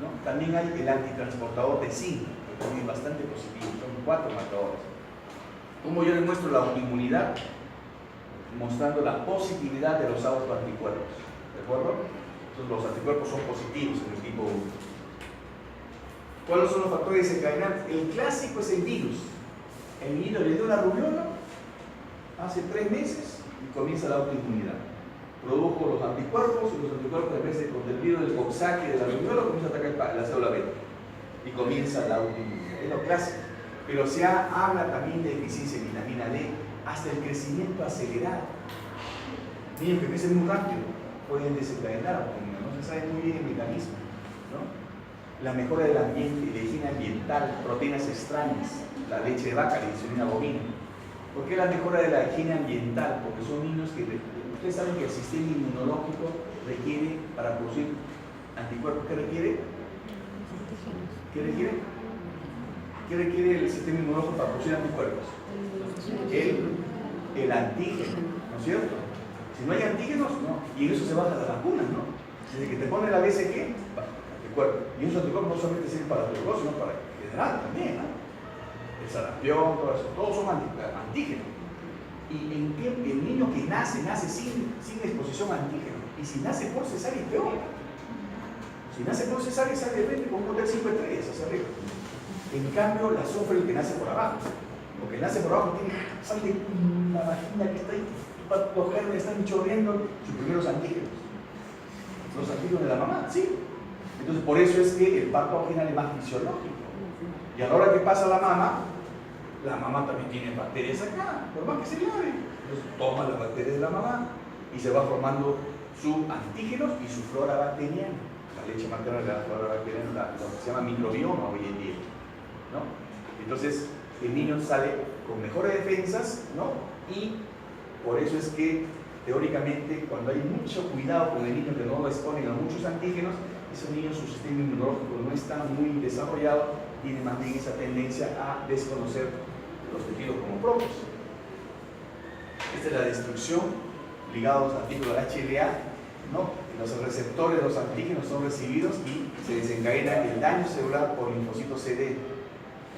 ¿no? También hay el antitransportador de zinc, que también es bastante positivo. Son 4 marcadores. Como yo les muestro la autoinmunidad, mostrando la positividad de los autoanticuerpos, ¿de acuerdo? Entonces los anticuerpos son positivos en el tipo 1. ¿Cuáles son los factores desencadenantes? El clásico es el virus. El niño le dio la rubiola hace 3 meses y comienza la autoinmunidad. Produjo los anticuerpos y los anticuerpos, en vez de con el virus del Coxsackie de la rubiola, comienza a atacar la célula beta y comienza la autoinmunidad. Es lo clásico. Pero se habla también de deficiencia de vitamina D, hasta el crecimiento acelerado. Niños que crecen muy rápido pueden desencadenar autoinmunidad. No se sabe muy bien el mecanismo, ¿no? La mejora del ambiente, la higiene ambiental, proteínas extrañas, la leche de vaca, la insulina bovina. ¿Por qué la mejora de la higiene ambiental? Porque son niños que, ustedes saben que el sistema inmunológico requiere, para producir anticuerpos, ¿qué requiere? ¿Qué requiere? ¿Qué requiere el sistema inmunológico para producir anticuerpos? El antígeno, ¿no es cierto? Si no hay antígenos, no. Y en eso se basan las vacunas, ¿no? Desde que te pone la BCG, anticuerpos. Y esos anticuerpos no solamente sirven para tuberculosis, sino para general también, ¿no? El sarampión, todo eso, todos son antígenos. Y el niño que nace sin exposición a antígenos. Y si nace por cesárea, es peor. Si nace por cesárea, sale de repente con un hotel 5 estrellas hacia arriba. En cambio, la sufre el que nace por abajo. Porque el que nace por abajo sale una vagina que está ahí, los gérmenes están chorreando sus primeros antígenos. Los antígenos de la mamá, sí. Entonces, por eso es que el parto vaginal es más fisiológico. Y a la hora que pasa la mamá también tiene bacterias acá, por más que se lave. Entonces, toma las bacterias de la mamá y se va formando sus antígenos y su flora bacteriana. La leche materna de la flora bacteriana, lo que se llama microbioma hoy en día, ¿no? Entonces, el niño sale con mejores defensas, ¿no? Y por eso es que, teóricamente, cuando hay mucho cuidado con el niño que no lo exponen a muchos antígenos, ese niño, su sistema inmunológico no está muy desarrollado, tiene más bien esa tendencia a desconocer los tejidos como propios. Esta es la destrucción ligada a los antígenos HLA, ¿no? Los receptores de los antígenos son recibidos y se desencadena el daño celular por linfocitos CD.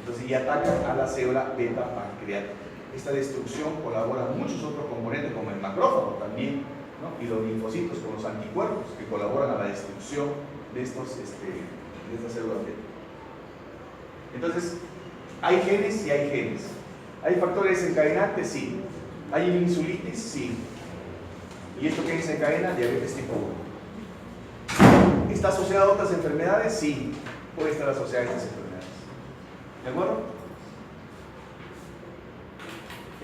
Entonces ya atacan a la célula beta pancreática. Esta destrucción colabora muchos otros componentes como el macrófago también, ¿no? Y los linfocitos con los anticuerpos que colaboran a la destrucción de estas células beta. Entonces, ¿hay genes? Sí, hay genes. ¿Hay factores desencadenantes? Sí. ¿Hay insulitis? Sí. ¿Y esto qué desencadena? Diabetes tipo 1. ¿Está asociado a otras enfermedades? Sí. Puede estar asociada a estas enfermedades. ¿De acuerdo?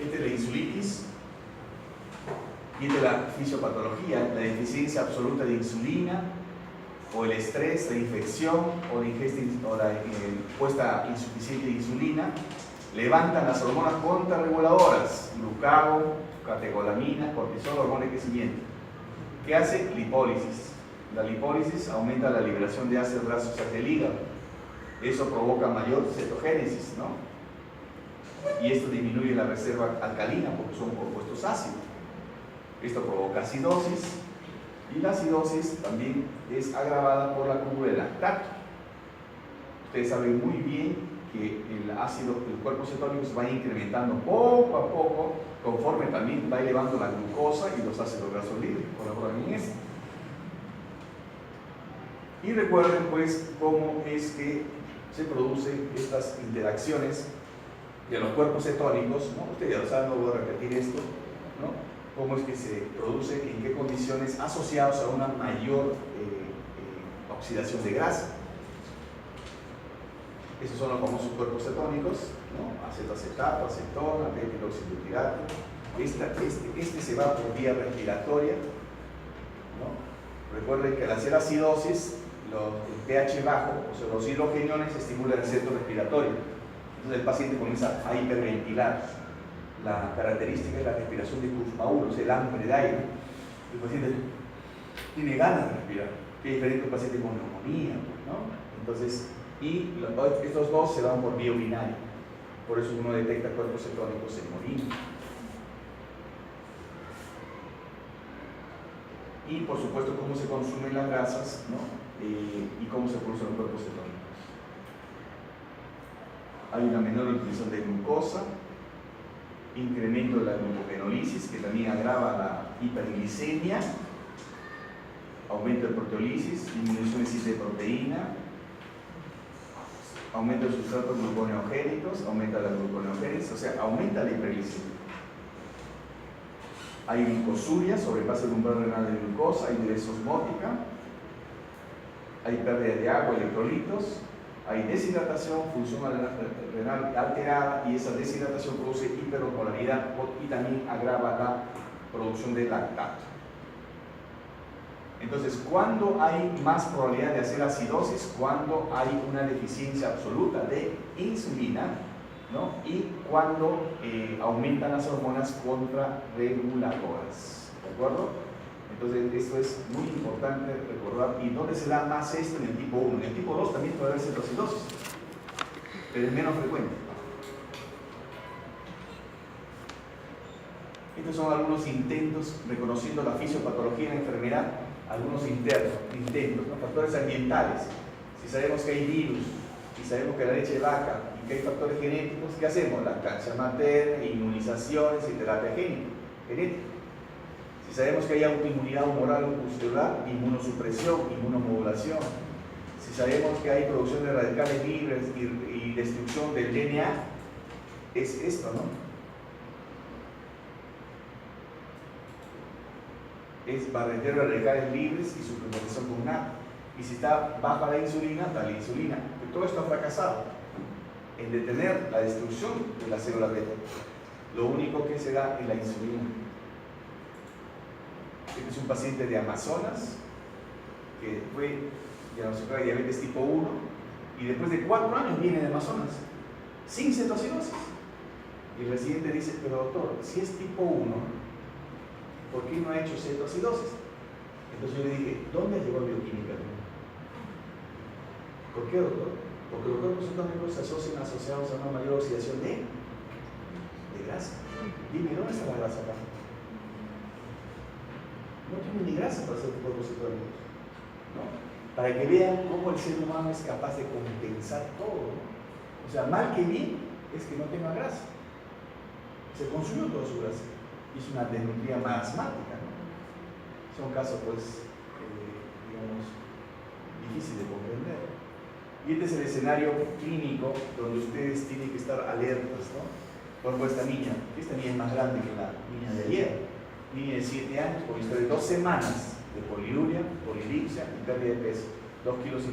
Esta es la insulitis. Y esta es la fisiopatología, la deficiencia absoluta de insulina, o el estrés, la infección, o la ingesta o la puesta insuficiente de insulina, levantan las hormonas contrarreguladoras, glucagón, catecolamina, cortisol, hormona de crecimiento. ¿Qué hace? Lipólisis. La lipólisis aumenta la liberación de ácidos grasos hacia el hígado. Eso provoca mayor cetogénesis, ¿no? y esto disminuye la reserva alcalina porque son compuestos ácidos. Esto provoca acidosis, y la acidosis también es agravada por la cúpula de lactato. Ustedes saben muy bien que el cuerpo cetónico se va incrementando poco a poco conforme también va elevando la glucosa y los ácidos grasos libres, colaboran en esto. Y recuerden pues cómo es que se producen estas interacciones de los cuerpos cetónicos, ¿no? Ustedes ya lo saben, no voy a repetir esto, ¿no? Cómo es que se produce, en qué condiciones, asociados a una mayor oxidación de grasa. Estos son los famosos cuerpos cetónicos, ¿no? Acetoacetato, acetona, beta-hidroxibutirato. Este se va por vía respiratoria, ¿no? Recuerden que al hacer acidosis, el pH bajo, o sea, los hidrogeniones estimulan el centro respiratorio. Entonces el paciente comienza a hiperventilar. La característica es la respiración de Kussmaul, o sea, el hambre de aire. El paciente tiene ganas de respirar, que es diferente a un paciente con neumonía, ¿no? Entonces, estos dos se dan por vía urinaria. Por eso uno detecta cuerpos cetónicos en orina. Y por supuesto cómo se consumen las grasas, ¿no? Y cómo se producen los cuerpos cetónicos. Hay una menor utilización de glucosa, incremento de la glucogenólisis, que también agrava la hiperglicemia, aumento de proteólisis, disminución de síntesis de proteína, aumento de sustratos gluconeogénicos, aumenta la gluconeogénesis, o sea, aumenta la hiperglicemia. Hay glucosuria, sobrepaso del umbral renal de glucosa, hay diuresis osmótica, hay pérdida de agua, electrolitos, hay deshidratación, función renal alterada, y esa deshidratación produce hiperosmolaridad y también agrava la producción de lactato. Entonces, ¿cuándo hay más probabilidad de hacer acidosis? Cuando hay una deficiencia absoluta de insulina, ¿no? Y cuando aumentan las hormonas contrarreguladoras. ¿De acuerdo? Entonces, esto es muy importante recordar. ¿Y dónde se da más esto? En el tipo 1. En el tipo 2 también puede haber cetoacidosis, pero es menos frecuente. Estos son algunos intentos reconociendo la fisiopatología de la enfermedad, algunos intentos, ¿no? Factores ambientales. Si sabemos que hay virus, si sabemos que la leche de vaca y que hay factores genéticos, ¿qué hacemos? Lactancia materna, inmunizaciones y terapia genética. Si sabemos que hay autoinmunidad humoral o muscular, inmunosupresión, inmunomodulación. Si sabemos que hay producción de radicales libres y destrucción del DNA, es esto, ¿no? Es barrendero de radicales libres y suplementación con NAD. Y si está baja la insulina, da la insulina. Pero todo esto ha fracasado en detener la destrucción de las células beta. Lo único que se da es la insulina. Este es un paciente de Amazonas que fue diagnosticado de diabetes tipo 1 y después de 4 años viene de Amazonas sin cetoacidosis. Y el residente dice, pero doctor, si es tipo 1, ¿por qué no ha hecho cetoacidosis? Entonces yo le dije, ¿dónde llegó la bioquímica? ¿Por qué, doctor? Porque los cuerpos cetónicos se asocian asociados a una mayor oxidación de grasa. Dime, ¿dónde está la grasa acá? No tiene ni grasa para hacer cuerpos cetónicos, ¿no? Para que vean cómo el ser humano es capaz de compensar todo, ¿no? O sea, mal que bien es que no tenga grasa. Se consumió toda su grasa. Hizo una desnutría marasmática, ¿no? Son casos, pues, digamos, difíciles de comprender. Y este es el escenario clínico donde ustedes tienen que estar alertas, ¿no? Por ejemplo, esta niña es más grande que la niña de ayer. Niña de 7 años con historia de 2 semanas de poliuria, polidipsia y pérdida de peso, 2,5 kilos.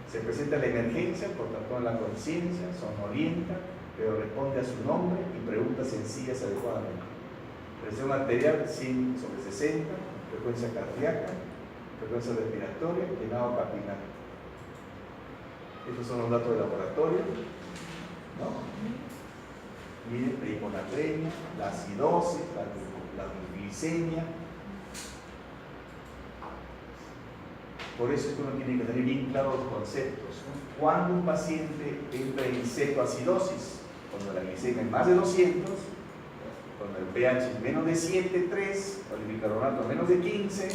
Se presenta la emergencia por trastorno de la conciencia, sonolienta, pero responde a su nombre y preguntas sencillas adecuadamente. Presión arterial 100/60, frecuencia cardíaca, frecuencia respiratoria, llenado capilar. Estos son los datos de laboratorio, ¿no? Miren, la hiponatremia, la acidosis, la glicemia. Por eso es que uno tiene que tener bien claros los conceptos, ¿no? Cuando un paciente entra en cetoacidosis, cuando la glicemia es más de 200, cuando el pH es menos de 7,3, o el bicarbonato menos de 15,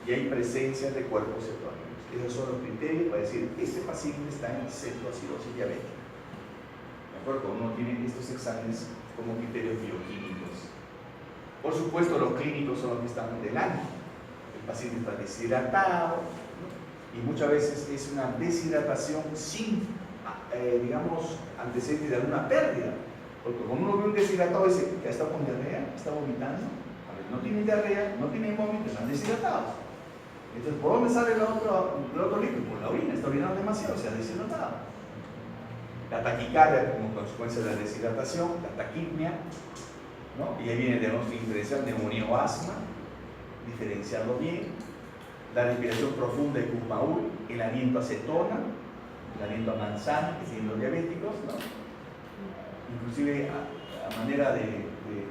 y hay presencia de cuerpos cetónicos. Esos son los criterios para decir, este paciente está en cetoacidosis diabética. ¿De acuerdo? Uno tiene estos exámenes como criterios bioquímicos. Por supuesto, los clínicos son los que están delante. El paciente está deshidratado, ¿no? Y muchas veces es una deshidratación sin, digamos, antecedentes de alguna pérdida. Porque cuando uno ve un deshidratado, dice, ¿ya está con diarrea? ¿Está vomitando? A ver, no tiene diarrea, no tiene vómito, están deshidratados. Entonces, ¿por dónde sale el otro líquido? Por la orina, está orinando demasiado, se ha deshidratado. La taquicardia como consecuencia de la deshidratación, la taquipnia, ¿no? Y ahí viene el diagnóstico diferencial, neumonía o asma, diferenciarlo bien. La respiración profunda y Kussmaul, el aliento a acetona, el aliento a manzana, que tienen los diabéticos, ¿no? Inclusive a manera de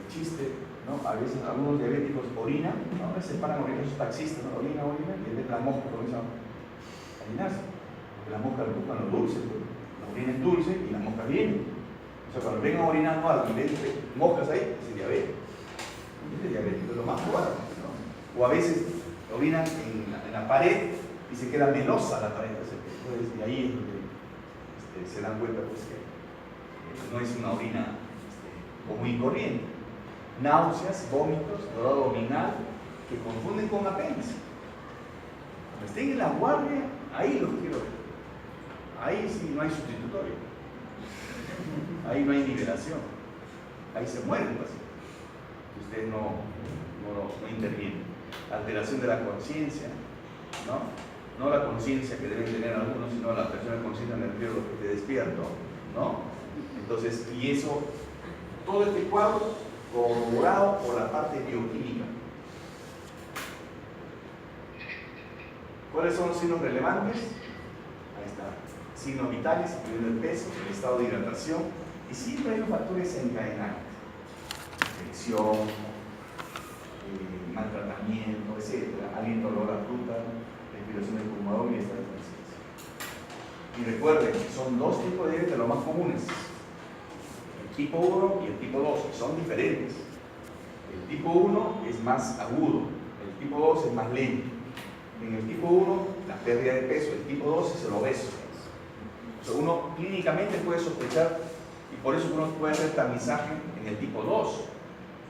chiste, ¿no? A veces algunos diabéticos orinan, ¿no? A veces paran orinar sus taxistas, ¿no? Orinan, y en vez de la mosca comienzan a orinarse, porque la mosca le buscan los dulces, ¿no? La orina es dulce y la mosca viene. O sea, cuando vengan orinando algo y ven moscas ahí, es diabético. Es diabético, es lo más probable, ¿no? O a veces orinan en la pared y se queda melosa la pared, entonces, y ahí es donde se dan cuenta pues, que no es una orina común y corriente. Náuseas, vómitos, dolor abdominal, que confunden con apéndice. Cuando estén en la guardia, ahí los quiero ver. Ahí sí no hay sustitutorio. Ahí no hay nivelación. Ahí se muere el paciente. Usted no interviene. Alteración de la conciencia, ¿no? No la conciencia que deben tener algunos, sino la alteración de la conciencia en el periodo que te despierto, ¿no? Entonces, y eso, todo este cuadro corroborado por la parte bioquímica. ¿Cuáles son los signos relevantes? Ahí está. Signos vitales, incluyendo el peso, el estado de hidratación, y siempre hay factores encadenantes. Infección, maltratamiento, etc. Aliento, olor a fruta, respiración del pulmón y esta conciencia. Y recuerden, son dos tipos de diabetes los más comunes. El tipo 1 y el tipo 2, son diferentes. El tipo 1 es más agudo, el tipo 2 es más lento. En el tipo 1, la pérdida de peso, el tipo 2 es el obeso. O sea, uno clínicamente puede sospechar, y por eso uno puede hacer tamizaje en el tipo 2,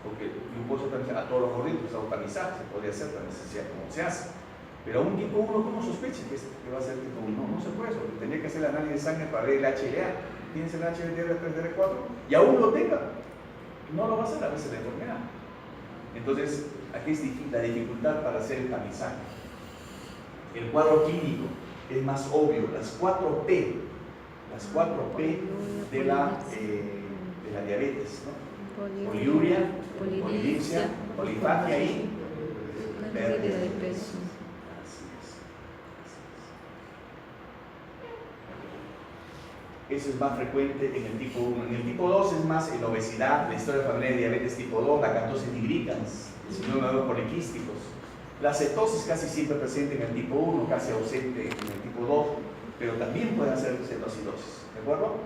porque glucosa a todos los gorditos, es tamizaje, se podría hacer tamizaje como se hace. Pero a un tipo 1, ¿cómo sospecha que va a ser tipo 1? No se puede, porque tendría que hacer el análisis de sangre para ver el HLA. Tienes el HLA 3DR4 y aún lo tenga, no lo va a hacer a veces la enfermedad. Entonces, aquí es la dificultad para hacer el tamizaje. El cuadro clínico es más obvio, las 4P de la diabetes, ¿no? Poliuria, polidipsia, polifagia y pérdida de peso. Eso es más frecuente en el tipo 1. En el tipo 2 es más en obesidad, la historia familiar de diabetes tipo 2, la catosis nigricans, el síndrome de poliquísticos. La cetosis casi siempre presente en el tipo 1, casi ausente en el tipo 2, pero también puede hacer cetoacidosis, ¿de acuerdo?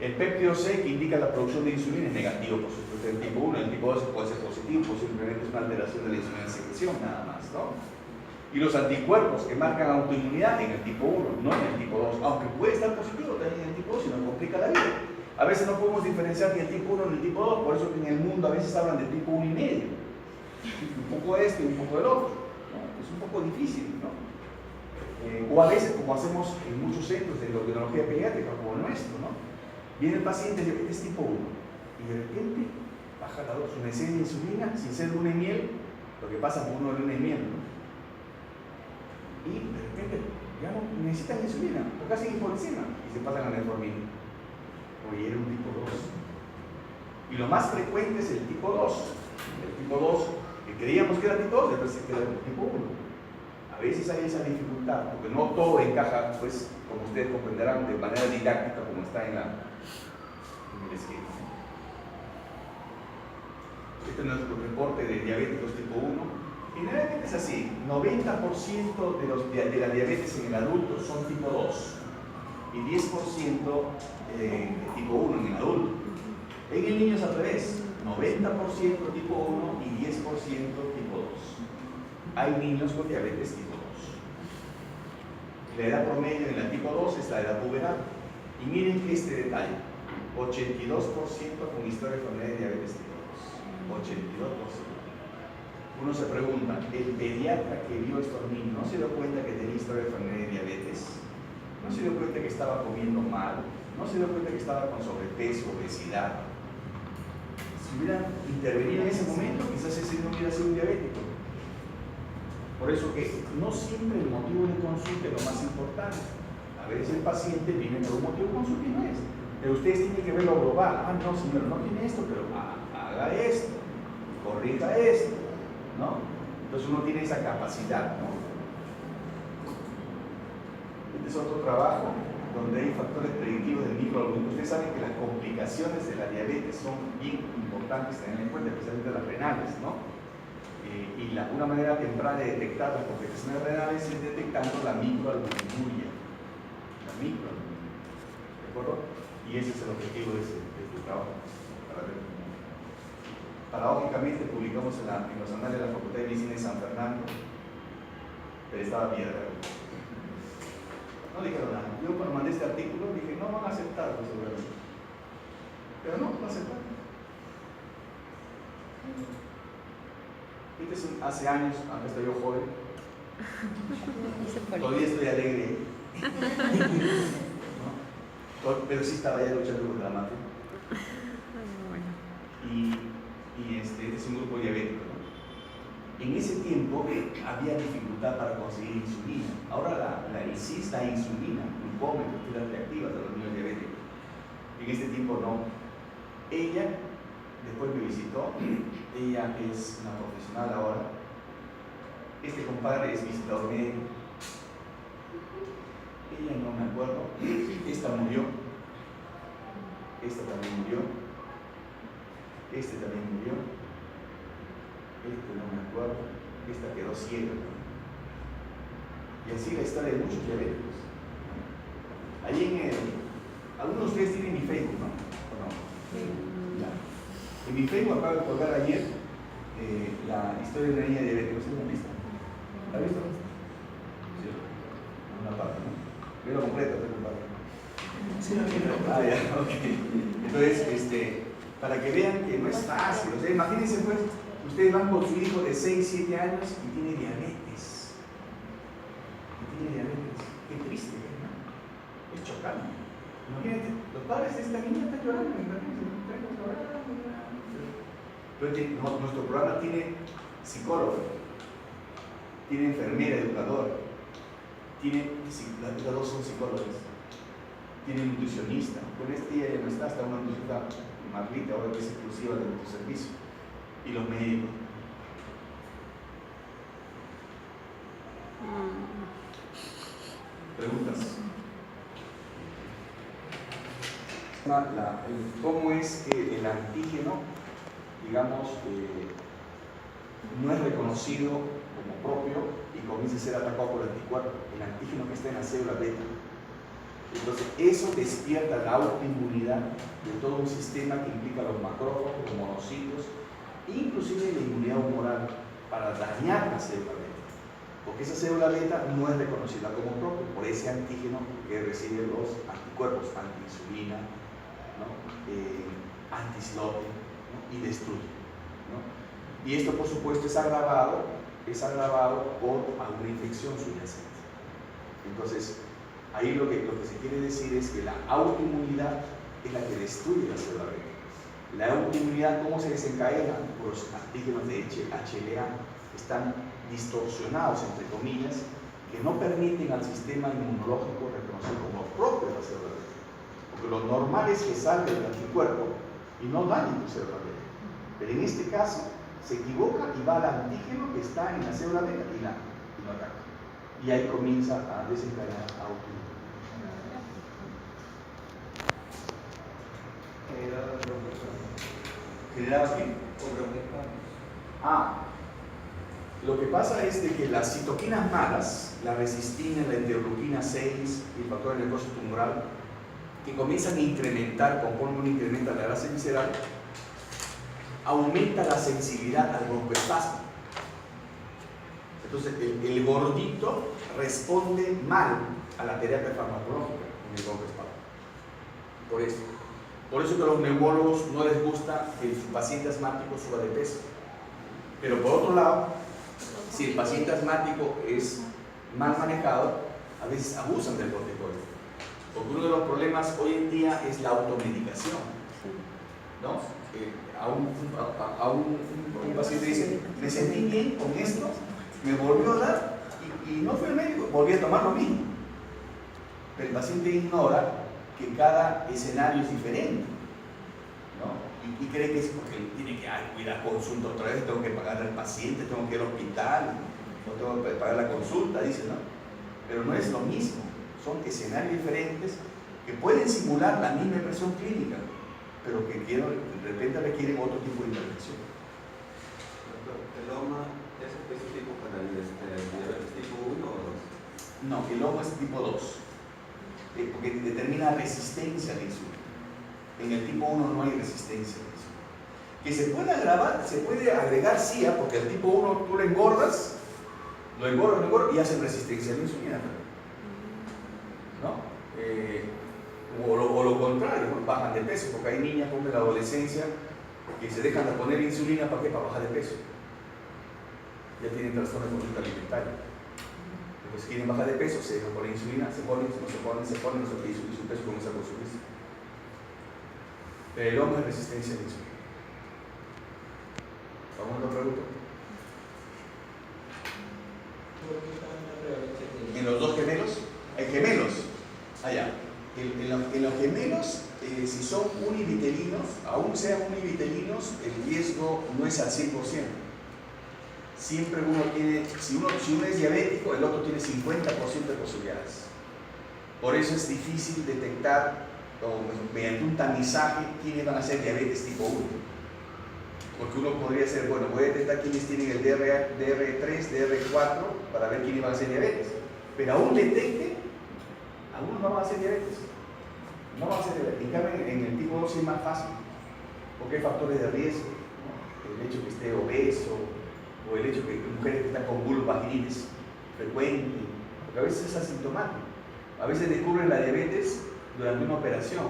El péptido C, que indica la producción de insulina, es negativo, por supuesto, en el tipo 1. En el tipo 2 puede ser positivo, pues simplemente es una alteración de la insulina en secreción, nada más, ¿no? Y los anticuerpos que marcan autoinmunidad en el tipo 1, no en el tipo 2, aunque puede estar positivo también en el tipo 2 y nos complica la vida. A veces no podemos diferenciar ni el tipo 1 ni el tipo 2, por eso que en el mundo a veces hablan del tipo 1 y medio. Un poco de este y un poco del otro, ¿no? Es un poco difícil, ¿no? O a veces, como hacemos en muchos centros de endocrinología pediátrica, como el nuestro, ¿no? Viene el paciente de diabetes tipo 1 y de repente baja su necesidad de insulina sin ser luna y miel, lo que pasa con uno de luna y miel, ¿no? Y de repente ya no necesitan insulina, porque hacen hipoglicemia y se pasan a la metformina. Oye, era un tipo 2. Y lo más frecuente es el tipo 2. El tipo 2, que creíamos que era tipo 2, después se queda en el tipo 1. A veces hay esa dificultad, porque no todo encaja, pues, como ustedes comprenderán, de manera didáctica, como está en el esquema. Este es nuestro reporte de diabéticos tipo 1. Generalmente es así, 90% de la diabetes en el adulto son tipo 2 y 10% tipo 1 en el adulto. En el niño es al revés, 90% tipo 1 y 10% tipo 2. Hay niños con diabetes tipo 2. La edad promedio en la tipo 2 es la edad puberal. Y miren este detalle, 82% con historia familiar de diabetes tipo 2. 82%. Uno se pregunta, ¿el pediatra que vio a estos niños no se dio cuenta que tenía historia familiar de diabetes? ¿No se dio cuenta que estaba comiendo mal? ¿No se dio cuenta que estaba con sobrepeso, obesidad? Si hubieran intervenido en ese momento, quizás ese no hubiera sido un diabético. Por eso que no siempre el motivo de consulta es lo más importante. A veces el paciente viene por un motivo de consulta y no es. Pero ustedes tienen que ver lo global. Ah, no, señor, no tiene esto, pero haga esto, corrija esto, ¿no? Entonces uno tiene esa capacidad, ¿no? Este es otro trabajo donde hay factores predictivos del microorganismo. Ustedes saben que las complicaciones de la diabetes son bien importantes tener en cuenta, especialmente las renales, ¿no? Y una manera temprana de detectar las complicaciones renales es detectando la microalbuminuria. La microalbuminuria, ¿de acuerdo? Y ese es el objetivo de este trabajo. Paradójicamente publicamos en los anales de la Facultad de Medicina de San Fernando, pero estaba piedra. No dijeron nada. Yo cuando mandé este artículo dije, no van a aceptarlo seguramente. Pero no aceptaron. Hace años, aunque estoy yo joven, todavía estoy alegre, ¿no? Pero sí estaba ya luchando contra la mafia. Y este es un grupo diabético, ¿no? En ese tiempo había dificultad para conseguir insulina. Ahora la ICIS da insulina, glucómetro, pilas reactivas a los niños diabéticos. En este tiempo no. Ella después me visitó, ella es una profesional ahora. Este compadre es visitador médico. Ella no me acuerdo. Esta murió. Esta también murió. Este también murió. Este no me acuerdo. Esta quedó ciega. Y así la historia de muchos diabéticos. Allí algunos de ustedes tienen mi Facebook, ¿no? ¿O no? Sí. Ya. En mi Facebook acabo de colgar ayer la historia de una niña diabética. ¿Ustedes la han visto? ¿La han visto? Sí. Una parte, ¿no? Pero completa, compadre. Sí, ya, ok. Entonces, para que vean que no es fácil. O sea, imagínense pues, ustedes van con su hijo de 6, 7 años y tiene diabetes. Qué triste, ¿no? Es chocante. Imagínate, los padres de esta niña están llorando, Entonces, nuestro programa tiene psicólogo, tiene enfermera, educador, las dos son psicólogas, tiene nutricionista. Con este día ya no está una nutricionista Marlita, ahora que es exclusiva de nuestro servicio, y los médicos. ¿Preguntas? ¿Cómo es que el antígeno, digamos, no es reconocido como propio y comienza a ser atacado por el anticuerpo? El antígeno que está en la célula beta. Entonces, eso despierta la autoinmunidad de todo un sistema que implica los macrófagos, los monocitos, inclusive la inmunidad humoral para dañar la célula beta. Porque esa célula beta no es reconocida como propia por ese antígeno que recibe los anticuerpos, antiinsulina, ¿no? Antislote, ¿no? Y destruye, ¿no? Y esto, por supuesto, es agravado por alguna infección subyacente. Entonces, ahí lo que se quiere decir es que la autoinmunidad es la que destruye la célula beta. La autoinmunidad, ¿cómo se desencadena? Por los antígenos de HLA, están distorsionados, entre comillas, que no permiten al sistema inmunológico reconocer como propio la célula beta. Porque lo normal es que salga el anticuerpo y no dañe tu célula beta. Pero en este caso, se equivoca y va al antígeno que está en la célula beta y lo ataca. Y ahí comienza a desencadenar autoinmunidad. ¿Generada qué? Lo que pasa es de que las citoquinas malas, la resistina, la interleuquina 6 y el factor de necrosis tumoral, que comienzan a incrementar, conforme uno incrementa la grasa visceral, aumenta la sensibilidad al broncoespasmo. Entonces el gordito responde mal a la terapia farmacológica en el broncoespasmo. Por eso que a los neumólogos no les gusta que su paciente asmático suba de peso. Pero por otro lado, si el paciente asmático es mal manejado, a veces abusan del corticoide. Porque uno de los problemas hoy en día es la automedicación, ¿no? A un paciente dice, me sentí bien con esto, me volvió a dar y no fue el médico, volví a tomar lo mismo. Pero el paciente ignora que cada escenario es diferente, ¿no? Y cree que es porque tiene que ir a consulta otra vez, tengo que pagar al paciente, tengo que ir al hospital, no tengo que pagar la consulta, dice, ¿no? Pero no es lo mismo, son escenarios diferentes que pueden simular la misma impresión clínica, pero que de repente requieren otro tipo de intervención. ¿El OMA es específico para el diabetes tipo 1 o 2? No, el OMA es tipo 2, porque determina resistencia a la insulina. En el tipo 1 no hay resistencia a la insulina. Que se puede agravar, se puede agregar CIA, porque el tipo 1 tú lo engordas y hacen resistencia a la insulina, ¿no? O lo contrario, ¿no? Bajan de peso, porque hay niñas como en la adolescencia que se dejan de poner insulina, ¿para qué? Para bajar de peso. Ya tienen trastorno de conducta alimentaria. Entonces quieren bajar de peso, se dejan poner insulina, se ponen, no se ponen, y su peso comienza a consumirse. Pero el hombre es resistencia a la insulina. ¿Vamos a otra pregunta? ¿En los dos gemelos? ¿Hay gemelos? Allá. En los gemelos, si son univitelinos, aún sean univitelinos, el riesgo no es al 100%. Siempre uno tiene, si uno es diabético, el otro tiene 50% de posibilidades. Por eso es difícil detectar mediante un tamizaje quiénes van a ser diabetes tipo 1. Porque uno podría ser, bueno, voy a detectar quiénes tienen el DR3, DR4 para ver quiénes van a ser diabetes. Pero aún detecte, algunos no van a ser diabetes. No van a ser diabetes. En cambio, en el tipo 2 es más fácil. Porque hay factores de riesgo, ¿no? El hecho que esté obeso, o el hecho que mujeres que están con bulbos vaginales frecuentes, porque a veces es asintomático. A veces descubren la diabetes durante una operación.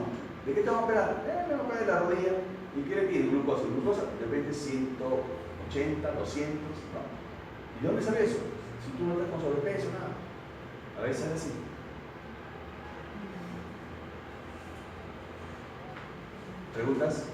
¿De qué te van a operar? Me van a operar de la rodilla. ¿Y qué le piden? Glucosa. Glucosa, de repente 180, 200. ¿No? ¿Y dónde sale eso? Si tú no estás con sobrepeso, nada. A veces es así. ¿Preguntas?